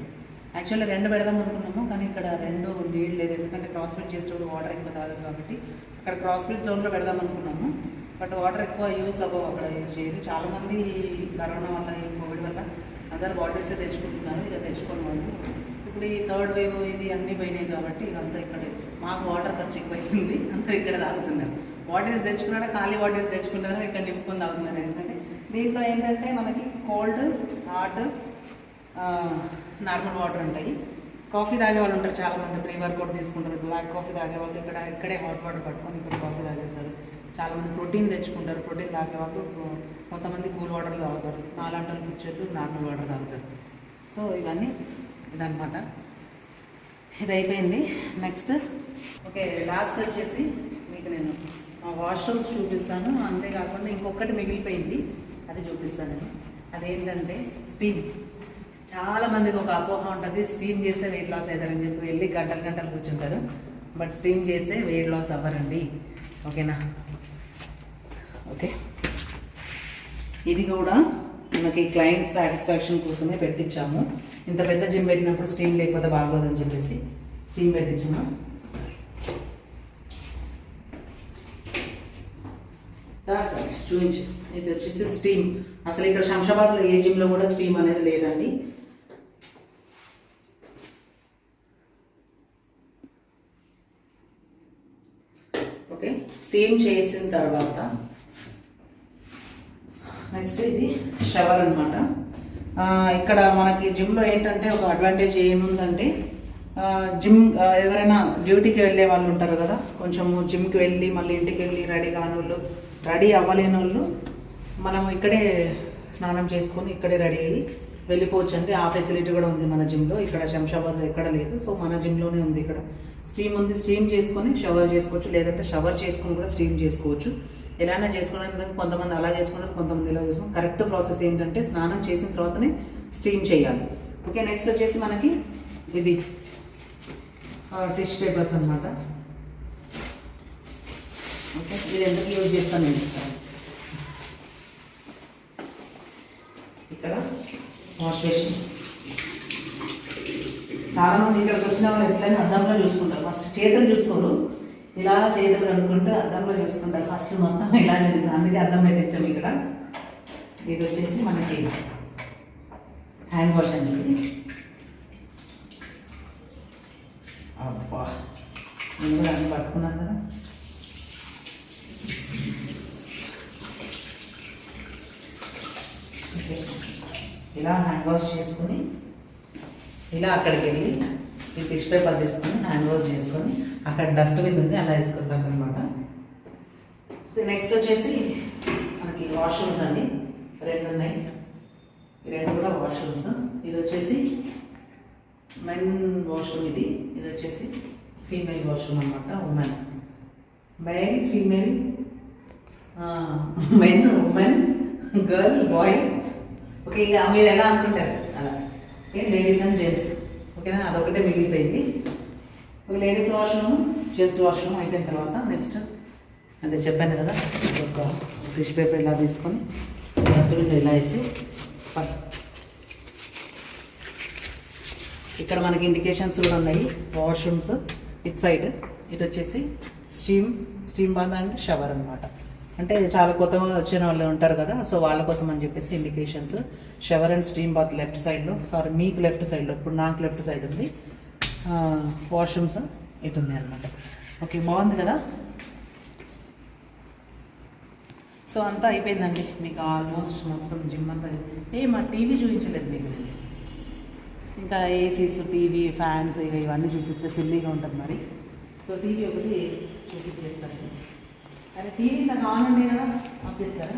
యాక్చువల్లీ 2 పెడదాం అనుకున్నాము, కానీ ఇక్కడ 2 నీళ్ళు లేదు. ఎందుకంటే క్రాస్ ఫిట్ చేసేటప్పుడు వాటర్ ఎక్కువ తాగదు కాబట్టి అక్కడ క్రాస్ ఫిట్ జోన్లో పెడదాం అనుకున్నాము. బట్ వాటర్ ఎక్కువ యూజ్ అవ్వవు, అక్కడ యూజ్ చేయరు. చాలామంది కరోనా వల్ల, ఈ కోవిడ్ వల్ల అందరు బాటిల్సే తెచ్చుకుంటున్నారు. ఇక తెచ్చుకోని వాళ్ళు ఇప్పుడు ఈ 3rd వేవ్ ఇది అన్నీ పోయినాయి కాబట్టి ఇదంతా ఇక్కడ మాకు వాటర్ ఖర్చు ఎక్కువ అవుతుంది. అందరూ ఇక్కడ తాగుతున్నారు. బాటిల్స్ తెచ్చుకున్నారా, ఖాళీ బాటిల్స్ తెచ్చుకున్నారా, ఇక్కడ నింపుకొని తాగుతున్నారు. ఎందుకంటే దీంట్లో ఏంటంటే మనకి కోల్డ్, హాట్, నార్మల్ వాటర్ ఉంటాయి. కాఫీ తాగే వాళ్ళు ఉంటారు చాలామంది, ప్రీ వర్కౌట్ తీసుకుంటారు. బ్లాక్ కాఫీ తాగే వాళ్ళు ఇక్కడే హాట్ వాటర్ పట్టుకొని ఇక్కడ కాఫీ తాగేస్తారు. చాలామంది ప్రోటీన్ తెచ్చుకుంటారు. ప్రోటీన్ తాగే వాళ్ళు కొంతమంది కూల్ వాటర్ తాగుతారు. నాలాంటి వాళ్ళు కూర్చోట్లు నార్మల్ వాటర్ తాగుతారు. సో ఇవన్నీ ఇదనమాట. ఇది అయిపోయింది. నెక్స్ట్ ఓకే, లాస్ట్ వచ్చేసి మీకు నేను మా వాష్రూమ్స్ చూపిస్తాను. అంతేకాకుండా ఇంకొకటి మిగిలిపోయింది, అది చూపిస్తాను నేను. అదేంటంటే స్టీమ్. చాలా మందికి ఒక అపోహ ఉంటుంది, స్టీమ్ చేస్తే వెయిట్ లాస్ అవుతారని చెప్పి వెళ్ళి గంటలు గంటలు కూర్చుంటారు. బట్ స్టీమ్ చేస్తే వెయిట్ లాస్ అవ్వరండి. ఓకేనా? ఓకే, ఇది కూడా మనకి క్లయింట్ సాటిస్ఫాక్షన్ కోసమే పెట్టించాము. ఇంత పెద్ద జిమ్ పెట్టినప్పుడు స్టీమ్ లేకపోతే బాగోదని చెప్పేసి స్టీమ్ పెట్టించాము. చూపించు, ఇది వచ్చేసి స్టీమ్. అసలు ఇక్కడ శంషాబాద్లో ఏ జిమ్లో కూడా స్టీమ్ అనేది లేదండి. ఓకే, స్టీమ్ చేసిన తర్వాత నెక్స్ట్ ఇది షవర్ అనమాట. ఇక్కడ మనకి జిమ్లో ఏంటంటే ఒక అడ్వాంటేజ్ ఏముందంటే, జిమ్ ఎవరైనా డ్యూటీకి వెళ్ళే వాళ్ళు ఉంటారు కదా, కొంచెము జిమ్కి వెళ్ళి మళ్ళీ ఇంటికి వెళ్ళి రెడీ కాని వాళ్ళు, రెడీ అవ్వలేని వాళ్ళు మనం ఇక్కడే స్నానం చేసుకొని ఇక్కడే రెడీ అయ్యి వెళ్ళిపోవచ్చు అండి. ఆ ఫెసిలిటీ కూడా ఉంది మన జిమ్లో. ఇక్కడ శంషాబాద్లో ఎక్కడ లేదు. సో మన జిమ్లోనే ఉంది. ఇక్కడ స్టీమ్ ఉంది, స్టీమ్ చేసుకొని షవర్ చేసుకోవచ్చు, లేదంటే షవర్ చేసుకొని కూడా స్టీమ్ చేసుకోవచ్చు. ఎలానే చేసుకోవడానికి కొంతమంది అలా చేసుకుంటారు, కొంతమంది ఇలా చేసుకుంటారు. కరెక్ట్ ప్రాసెస్ ఏంటంటే స్నానం చేసిన తర్వాతనే స్టీమ్ చేయాలి. ఓకే, నెక్స్ట్ వచ్చేసి మనకి ఇది టిష్యూ పేపర్స్ అనమాట. ఓకే, ఇది ఎందుకు యూజ్ చేస్తాను నేను ఇక్కడ వాష్ బేసిన్. చాలా మంది ఇక్కడికి వచ్చిన వాళ్ళు ఎట్లయినా అద్దంలో చూసుకుంటారు. ఫస్ట్ చేతులు చూసుకోరు, ఇలా చేతులు కనుక్కుంటూ అద్దంలో చూసుకుంటారు. ఫస్ట్ మొత్తం ఇలానే చూస్తాను, అందుకే అద్దం పెట్టించాము ఇక్కడ. ఇది వచ్చేసి మనకి హ్యాండ్ వాష్ అనేది. అబ్బా, నేను కూడా అన్ని పట్టుకున్నాను కదా. ఇలా హ్యాండ్ వాష్ చేసుకుని ఇలా అక్కడికి వెళ్ళి ఈ టిష్యూ పేపర్ తీసుకొని హ్యాండ్ వాష్ చేసుకొని అక్కడ డస్ట్బిన్ ఉంది అలా వేసుకుంటాం అనమాట. నెక్స్ట్ వచ్చేసి మనకి వాష్రూమ్స్ అండి, 2 ఉన్నాయి. ఈ 2 కూడా వాష్రూమ్స్. ఇది వచ్చేసి మెన్ వాష్రూమ్, ఇది వచ్చేసి ఫీమేల్ వాష్రూమ్ అనమాట. Women, male, female, men, women, girl, boy. Okay, ఇక మీరు ఎలా అనుకుంటారు అలా. Okay, ladies and gents. ఓకేనా, అదొకటే మిగిలిపోయింది. ఒక లేడీస్ వాష్రూమ్, జెంట్స్ వాష్రూమ్ అయిపోయిన తర్వాత నెక్స్ట్ అదే చెప్పాను కదా, ఒక టిష్యూ పేపర్ ఇలా తీసుకొని డస్ట్బిన్లో ఇలా వేసి ఇక్కడ మనకి ఇండికేషన్స్ కూడా ఉన్నాయి. వాష్రూమ్స్ ఇట్ సైడ్, ఇటు వచ్చేసి స్టీమ్ బాత్ అండ్ షవర్ అనమాట. అంటే చాలా కొత్తగా వచ్చిన వాళ్ళు ఉంటారు కదా, సో వాళ్ళ కోసం అని చెప్పేసి indications. Shower and steam bath left సైడ్లో, సారీ మీకు లెఫ్ట్ సైడ్లో, ఇప్పుడు నాకు లెఫ్ట్ సైడ్ ఉంది. వాష్రూమ్స్ ఇటు ఉన్నాయి అనమాట. ఓకే, బాగుంది కదా. సో అంతా అయిపోయిందండి మీకు ఆల్మోస్ట్ మొత్తం జిమ్ అంతా. మా టీవీ చూపించలేదు మీకు నేను. ఇంకా ఏసీస్, టీవీ, ఫ్యాన్స్ ఇవన్నీ చూపిస్తే సిల్లీగా ఉంటుంది మరి. సో టీవీ ఒకటి చూపించేస్తాను. అదే టీవీ నాకు ఆన్ ఉండే కదా, ఆఫ్ చేస్తారా?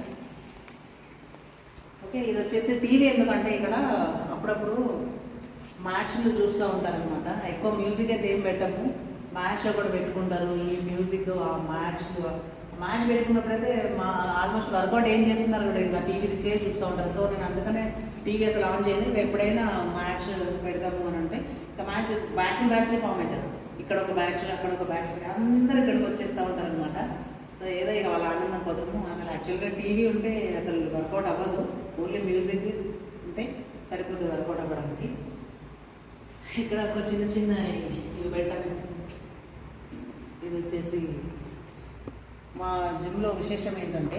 ఓకే, ఇది వచ్చేసి టీవీ. ఎందుకంటే ఇక్కడ అప్పుడప్పుడు మ్యాచ్లు చూస్తూ ఉంటారనమాట. ఎక్కువ మ్యూజిక్ అయితే ఏం పెట్టము, మ్యాచ్ ఒకటి పెట్టుకుంటారు. ఈ మ్యూజిక్ ఆ మ్యాచ్ పెట్టుకున్నప్పుడైతే ఆల్మోస్ట్ వర్కౌట్ ఏం చేస్తున్నారు కూడా ఇంకా టీవీ దిక్కే చూస్తూ ఉంటారు. సో నేను అందుకనే టీవీ అసలు ఆన్ చేయను. ఇక ఎప్పుడైనా మ్యాచ్ పెడతాము అని అంటే ఇక బ్యాచ్లు ఫామ్ అవుతారు. ఇక్కడ ఒక బ్యాచ్, అక్కడ ఒక బ్యాచ్, అందరూ ఇక్కడికి వచ్చేస్తూ ఉంటారు అనమాట. సో ఏదో ఇక వాళ్ళ ఆనందం కోసము. అసలు యాక్చువల్గా టీవీ ఉంటే అసలు వర్కౌట్ అవ్వదు, ఓన్లీ మ్యూజిక్ ఉంటే సరిపోతుంది వర్కౌట్ అవ్వడానికి. ఇక్కడ ఒక చిన్న ఇవి పెట్టాను. ఇది వచ్చేసి మా జిమ్లో విశేషం ఏంటంటే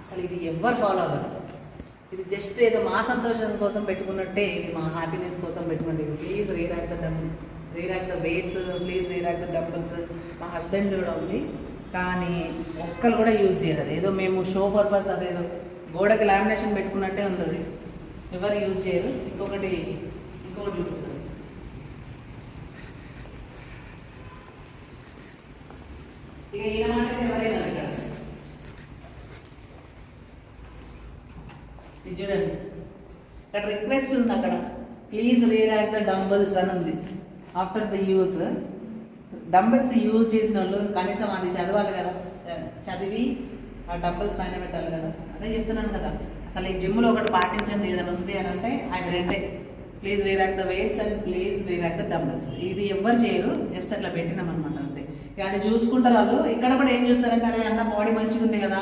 అసలు ఇది ఎవ్వరు ఫాలో అవ్వరు. ఇది జస్ట్ ఏదో మా సంతోషం కోసం పెట్టుకున్నట్టే, ఇది మా హ్యాపీనెస్ కోసం పెట్టుకోండి. Please rerack the weights, please rerack the dumbbells. మా హస్బెండ్ కూడా ఉంది, కానీ ఒక్కరు కూడా యూజ్ చేయరు. అది ఏదో మేము షో పర్పస్, అదేదో గోడకి లామినేషన్ పెట్టుకున్నట్టే ఉంది. అది ఎవరు యూజ్ చేయరు. ఇంకొకటి చూపిస్తారు. ఇక ఈయన మాట ఎవరైనా ఇక్కడ ఇది చూడండి, అక్కడ రిక్వెస్ట్ ఉంది, అక్కడ ప్లీజ్ రీరాక్ ద డంబుల్స్ అని ఉంది. After the use dumbbells use చేసిన వాళ్ళు కనీసం అది చదవాలి కదా, చదివి ఆ డంబుల్స్ పైన పెట్టాలి కదా. అదే చెప్తున్నాను కదా, అసలు ఈ జిమ్లో ఒకటి పాటించింది ఏదైనా ఉంది అని అంటే ఆయన రెండే, please rerack the weights and please rerack the dumbbells. ఇది ఎవ్వరు చేయరు, జస్ట్ అట్లా పెట్టినాం అనమాట అంతే. ఇక అది చూసుకుంటారు వాళ్ళు. ఇక్కడ కూడా ఏం చూస్తారంటే అరే అన్న బాడీ మంచిగా ఉంది కదా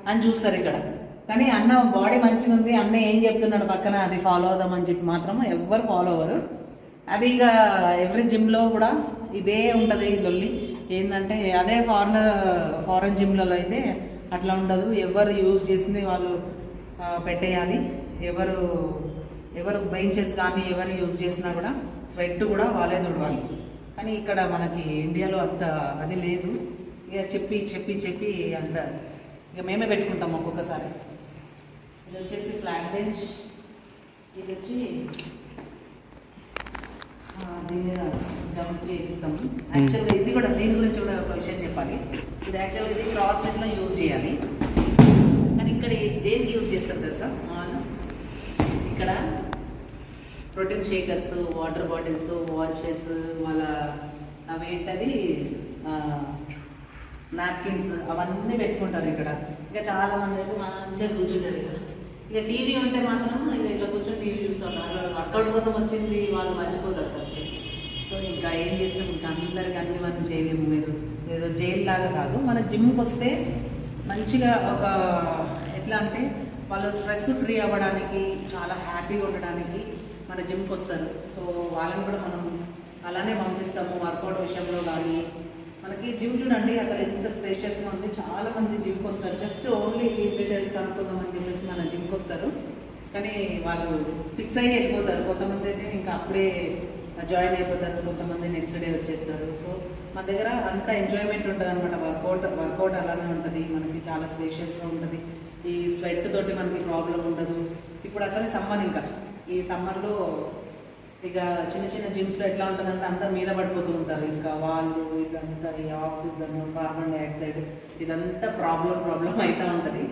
అని చూస్తారు ఇక్కడ. కానీ అన్న బాడీ మంచిగా ఉంది, అన్న ఏం చెప్తున్నాడు పక్కన అది ఫాలో అవుదామని చెప్పి మాత్రం ఎవ్వరు ఫాలో అవ్వరు. అది ఇక ఎవ్రీ జిమ్లో కూడా ఇదే ఉంటుంది ఈ లొల్లి. ఏంటంటే అదే ఫారెన్ జిమ్లలో అయితే అట్లా ఉండదు. ఎవరు యూజ్ చేసింది వాళ్ళు పెట్టేయాలి. ఎవరు బెంచెస్ కానీ ఎవరు యూజ్ చేసినా కూడా స్వెట్ కూడా వాళ్ళే తుడవాలి. కానీ ఇక్కడ మనకి ఇండియాలో అంత అది లేదు. ఇక చెప్పి అంత ఇక మేమే పెట్టుకుంటాం ఒక్కొక్కసారి. ఇది వచ్చేసి ఫ్లాట్ బెంచ్, ఇది వచ్చి దీని మీద జంప్స్ చేయిస్తాము. యాక్చువల్గా ఇది కూడా దీని గురించి కూడా ఒక విషయం చెప్పాలి. ఇది యాక్చువల్గా ఇది క్రాస్ ఫిట్లో యూజ్ చేయాలి. కానీ ఇక్కడ దేనికి యూజ్ చేస్తారు తెలుసా? ఇక్కడ protein shakers, water bottles, watches, వాళ్ళ అవేంటది నాప్కిన్స్ అవన్నీ పెట్టుకుంటారు ఇక్కడ. ఇంకా చాలా మంది అయితే మంచిగా కూర్చుంటారు ఇక్కడ. ఇక టీవీ ఉంటే మాత్రం ఇక ఇట్లా కూర్చొని టీవీ చూస్తారు. వర్కౌట్ కోసం వచ్చింది వాళ్ళు మర్చిపోతారు ఫస్ట్. సో ఇంకా ఏం చేస్తాం, ఇంకా అందరికి అన్ని మనం చేయలేము. మీరు ఏదో జైలు లాగా కాదు, మన జిమ్కి వస్తే మంచిగా ఒక ఎట్లా అంటే వాళ్ళు స్ట్రెస్ ఫ్రీ అవ్వడానికి, చాలా హ్యాపీగా ఉండడానికి మన జిమ్కి వస్తారు. సో వాళ్ళని కూడా మనం అలానే పంపిస్తాము వర్కౌట్ విషయంలో కానీ. మనకి జిమ్ చూడండి అసలు ఎంత స్పేషియస్గా ఉంది. చాలా మంది జిమ్కి వస్తారు, జస్ట్ ఓన్లీ ఫీజ్ డీటెయిల్స్ కనుక్కుందామని చెప్పేసి మన జిమ్కి వస్తారు. కానీ వాళ్ళు ఫిక్స్ అయ్యి వెళ్ళిపోతారు. కొంతమంది అయితే ఇంకా అప్పుడే జాయిన్ అయిపోతారు, కొంతమంది నెక్స్ట్ డే వచ్చేస్తారు. సో మన దగ్గర అంత ఎంజాయ్మెంట్ ఉంటుంది అనమాట. వర్కౌట్ అలానే ఉంటుంది. మనకి చాలా స్పేషియస్గా ఉంటుంది. ఈ స్వెట్ తోటి మనకి ప్రాబ్లం ఉండదు. ఇప్పుడు అసలు సమ్మర్, ఇంకా ఈ సమ్మర్లో ఇక చిన్న జిమ్స్లో ఎట్లా ఉంటుందంటే అందరు మీద పడిపోతూ ఉంటారు. ఇంకా వాళ్ళు ఇదంతా ఈ ఆక్సిజన్, కార్బన్ డైఆక్సైడ్ ఇదంతా ప్రాబ్లం అవుతూ ఉంటుంది.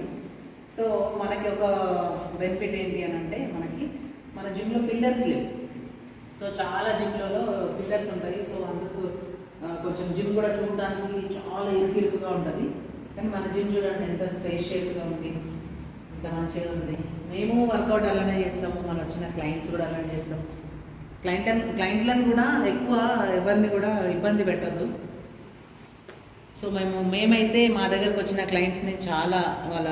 సో మనకి ఒక బెనిఫిట్ ఏంటి అని అంటే మన జిమ్లో పిల్లర్స్ లేవు. సో చాలా జిమ్లలో పిల్లర్స్ ఉంటాయి. సో అందుకు కొంచెం జిమ్ కూడా చూడడానికి చాలా ఇరుకుగా ఉంటుంది. కానీ మన జిమ్ చూడండి ఎంత స్పేషియస్గా ఉంది, ఎంత మంచిగా ఉంది. మేము వర్కౌట్ అలానే చేస్తాము, మన వచ్చిన క్లయింట్స్ కూడా అలానే చేస్తాము. క్లయింట్లను కూడా ఎక్కువ ఎవరిని కూడా ఇబ్బంది పెట్టద్దు. సో మేమైతే మా దగ్గరకు వచ్చిన క్లయింట్స్ని చాలా వాళ్ళ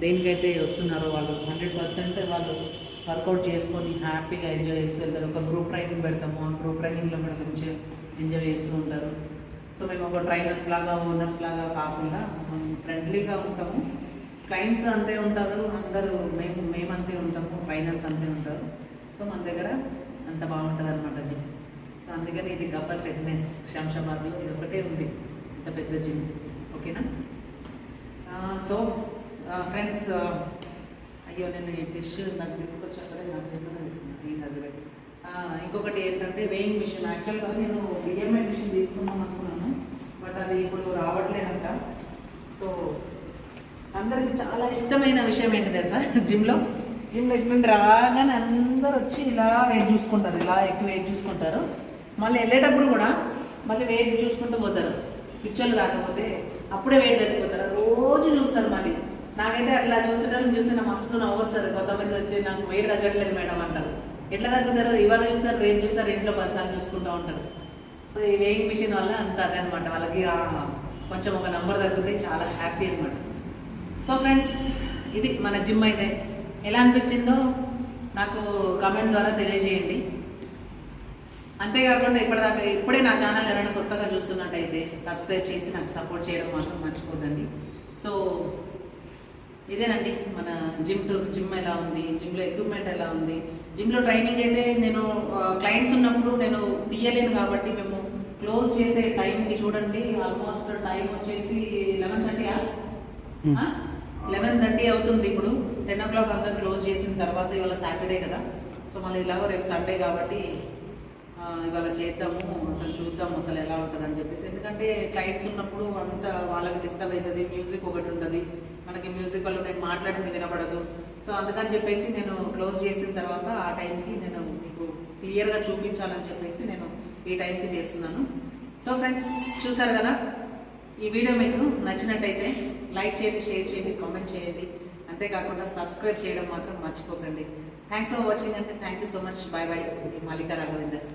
దేనికైతే వస్తున్నారో వాళ్ళు 100% వాళ్ళు వర్కౌట్ చేసుకొని హ్యాపీగా ఎంజాయ్ చేసి వెళ్తారు. ఒక గ్రూప్ ట్రైనింగ్ పెడతాము, ఆ గ్రూప్ ట్రైనింగ్లో కూడా మంచిగా ఎంజాయ్ చేస్తూ ఉంటారు. సో మేము ఒక ట్రైనర్స్ లాగా, ఓనర్స్ లాగా కాకుండా ఫ్రెండ్లీగా ఉంటాము. క్లయింట్స్ అంతే ఉంటారు, అందరూ మేమంతే ఉంటాము, ట్రైనర్స్ అంతే ఉంటారు. సో మన దగ్గర అంత బాగుంటుంది అనమాట జిమ్. సో అందుకని ఇది గబ్బర్ ఫిట్నెస్ శంషాబాద్లో ఇది ఒకటే ఉంది, ఇంత పెద్ద జిమ్. ఓకేనా? సో ఫ్రెండ్స్, అయ్యో నేను ఈ డిష్ నాకు తీసుకొచ్చాకనే నాకు చెప్పలేదు. ఇంకొకటి ఏంటంటే వేయింగ్ మిషన్. యాక్చువల్గా నేను బిఎంఐ మిషన్ తీసుకుందాం అనుకున్నాను, బట్ అది ఇప్పుడు రావట్లేదంట. సో అందరికి చాలా ఇష్టమైన విషయం ఏంటి తెలుసా? జిమ్లో ఎటువంటి రాగానే అందరు వచ్చి ఇలా వెయిట్ చూసుకుంటారు, ఇలా ఎక్కువ వెయిట్ చూసుకుంటారు. మళ్ళీ వెళ్ళేటప్పుడు కూడా మళ్ళీ వెయిట్ చూసుకుంటూ పోతారు. పిచ్చోళ్ళు కాకపోతే అప్పుడే వెయిట్ తగ్గిపోతారు, రోజు చూస్తారు. మళ్ళీ నాకైతే అట్లా చూసిన మస్తు నవ్వు వస్తుంది. కొంతమంది వచ్చి నాకు వెయిట్ తగ్గట్లేదు మేడం అంటారు. ఎట్లా తగ్గుతారు? ఇవాళ చూస్తారు, రేపు చూస్తారు, ఇంట్లో 10 సార్లు చూసుకుంటూ ఉంటారు. సో ఈ వేయింగ్ మిషన్ వల్ల అంత అదే అనమాట. వాళ్ళకి కొంచెం ఒక నెంబర్ తగ్గితే చాలా హ్యాపీ అనమాట. సో ఫ్రెండ్స్, ఇది మన జిమ్ అయితే ఎలా అనిపించిందో నాకు కామెంట్ ద్వారా తెలియజేయండి. అంతేకాకుండా ఇప్పుడే నా ఛానల్ ఎవరైనా కొత్తగా చూస్తున్నట్టయితే సబ్స్క్రైబ్ చేసి నాకు సపోర్ట్ చేయడం మాత్రం మర్చిపోదండి. సో ఇదేనండి మన జిమ్ టూర్. జిమ్ ఎలా ఉంది, జిమ్లో ఎక్విప్మెంట్ ఎలా ఉంది. జిమ్లో ట్రైనింగ్ అయితే నేను క్లయింట్స్ ఉన్నప్పుడు నేను తీయలేను కాబట్టి మేము క్లోజ్ చేసే టైంకి చూడండి, ఆల్మోస్ట్ టైం వచ్చేసి 11:30 అవుతుంది. ఇప్పుడు 10 o'clock అంతా క్లోజ్ చేసిన తర్వాత ఇవాళ సాటర్డే కదా. సో మళ్ళీ ఇలాగో రేపు సండే కాబట్టి ఇవాళ చేద్దాము, అసలు చూద్దాము అసలు ఎలా ఉంటుంది అని చెప్పేసి. ఎందుకంటే క్లయింట్స్ ఉన్నప్పుడు అంత వాళ్ళకి డిస్టర్బ్ అవుతుంది. మ్యూజిక్ ఒకటి ఉంటుంది, మనకి మ్యూజిక్ వల్ల నేను మాట్లాడింది వినపడదు. సో అందుకని చెప్పేసి నేను క్లోజ్ చేసిన తర్వాత ఆ టైంకి నేను మీకు క్లియర్గా చూపించాలని చెప్పేసి నేను ఈ టైంకి చేస్తున్నాను. సో ఫ్రెండ్స్, చూసారు కదా, ఈ వీడియో మీకు నచ్చినట్టయితే లైక్ చేయండి, షేర్ చేయండి, కామెంట్ చేయండి. అంతేకాకుండా సబ్స్క్రైబ్ చేయడం మాత్రం మర్చిపోకండి. థ్యాంక్స్ ఫర్ వాచింగ్ అంటే thank you so much. Bye bye. Malika Raghavender.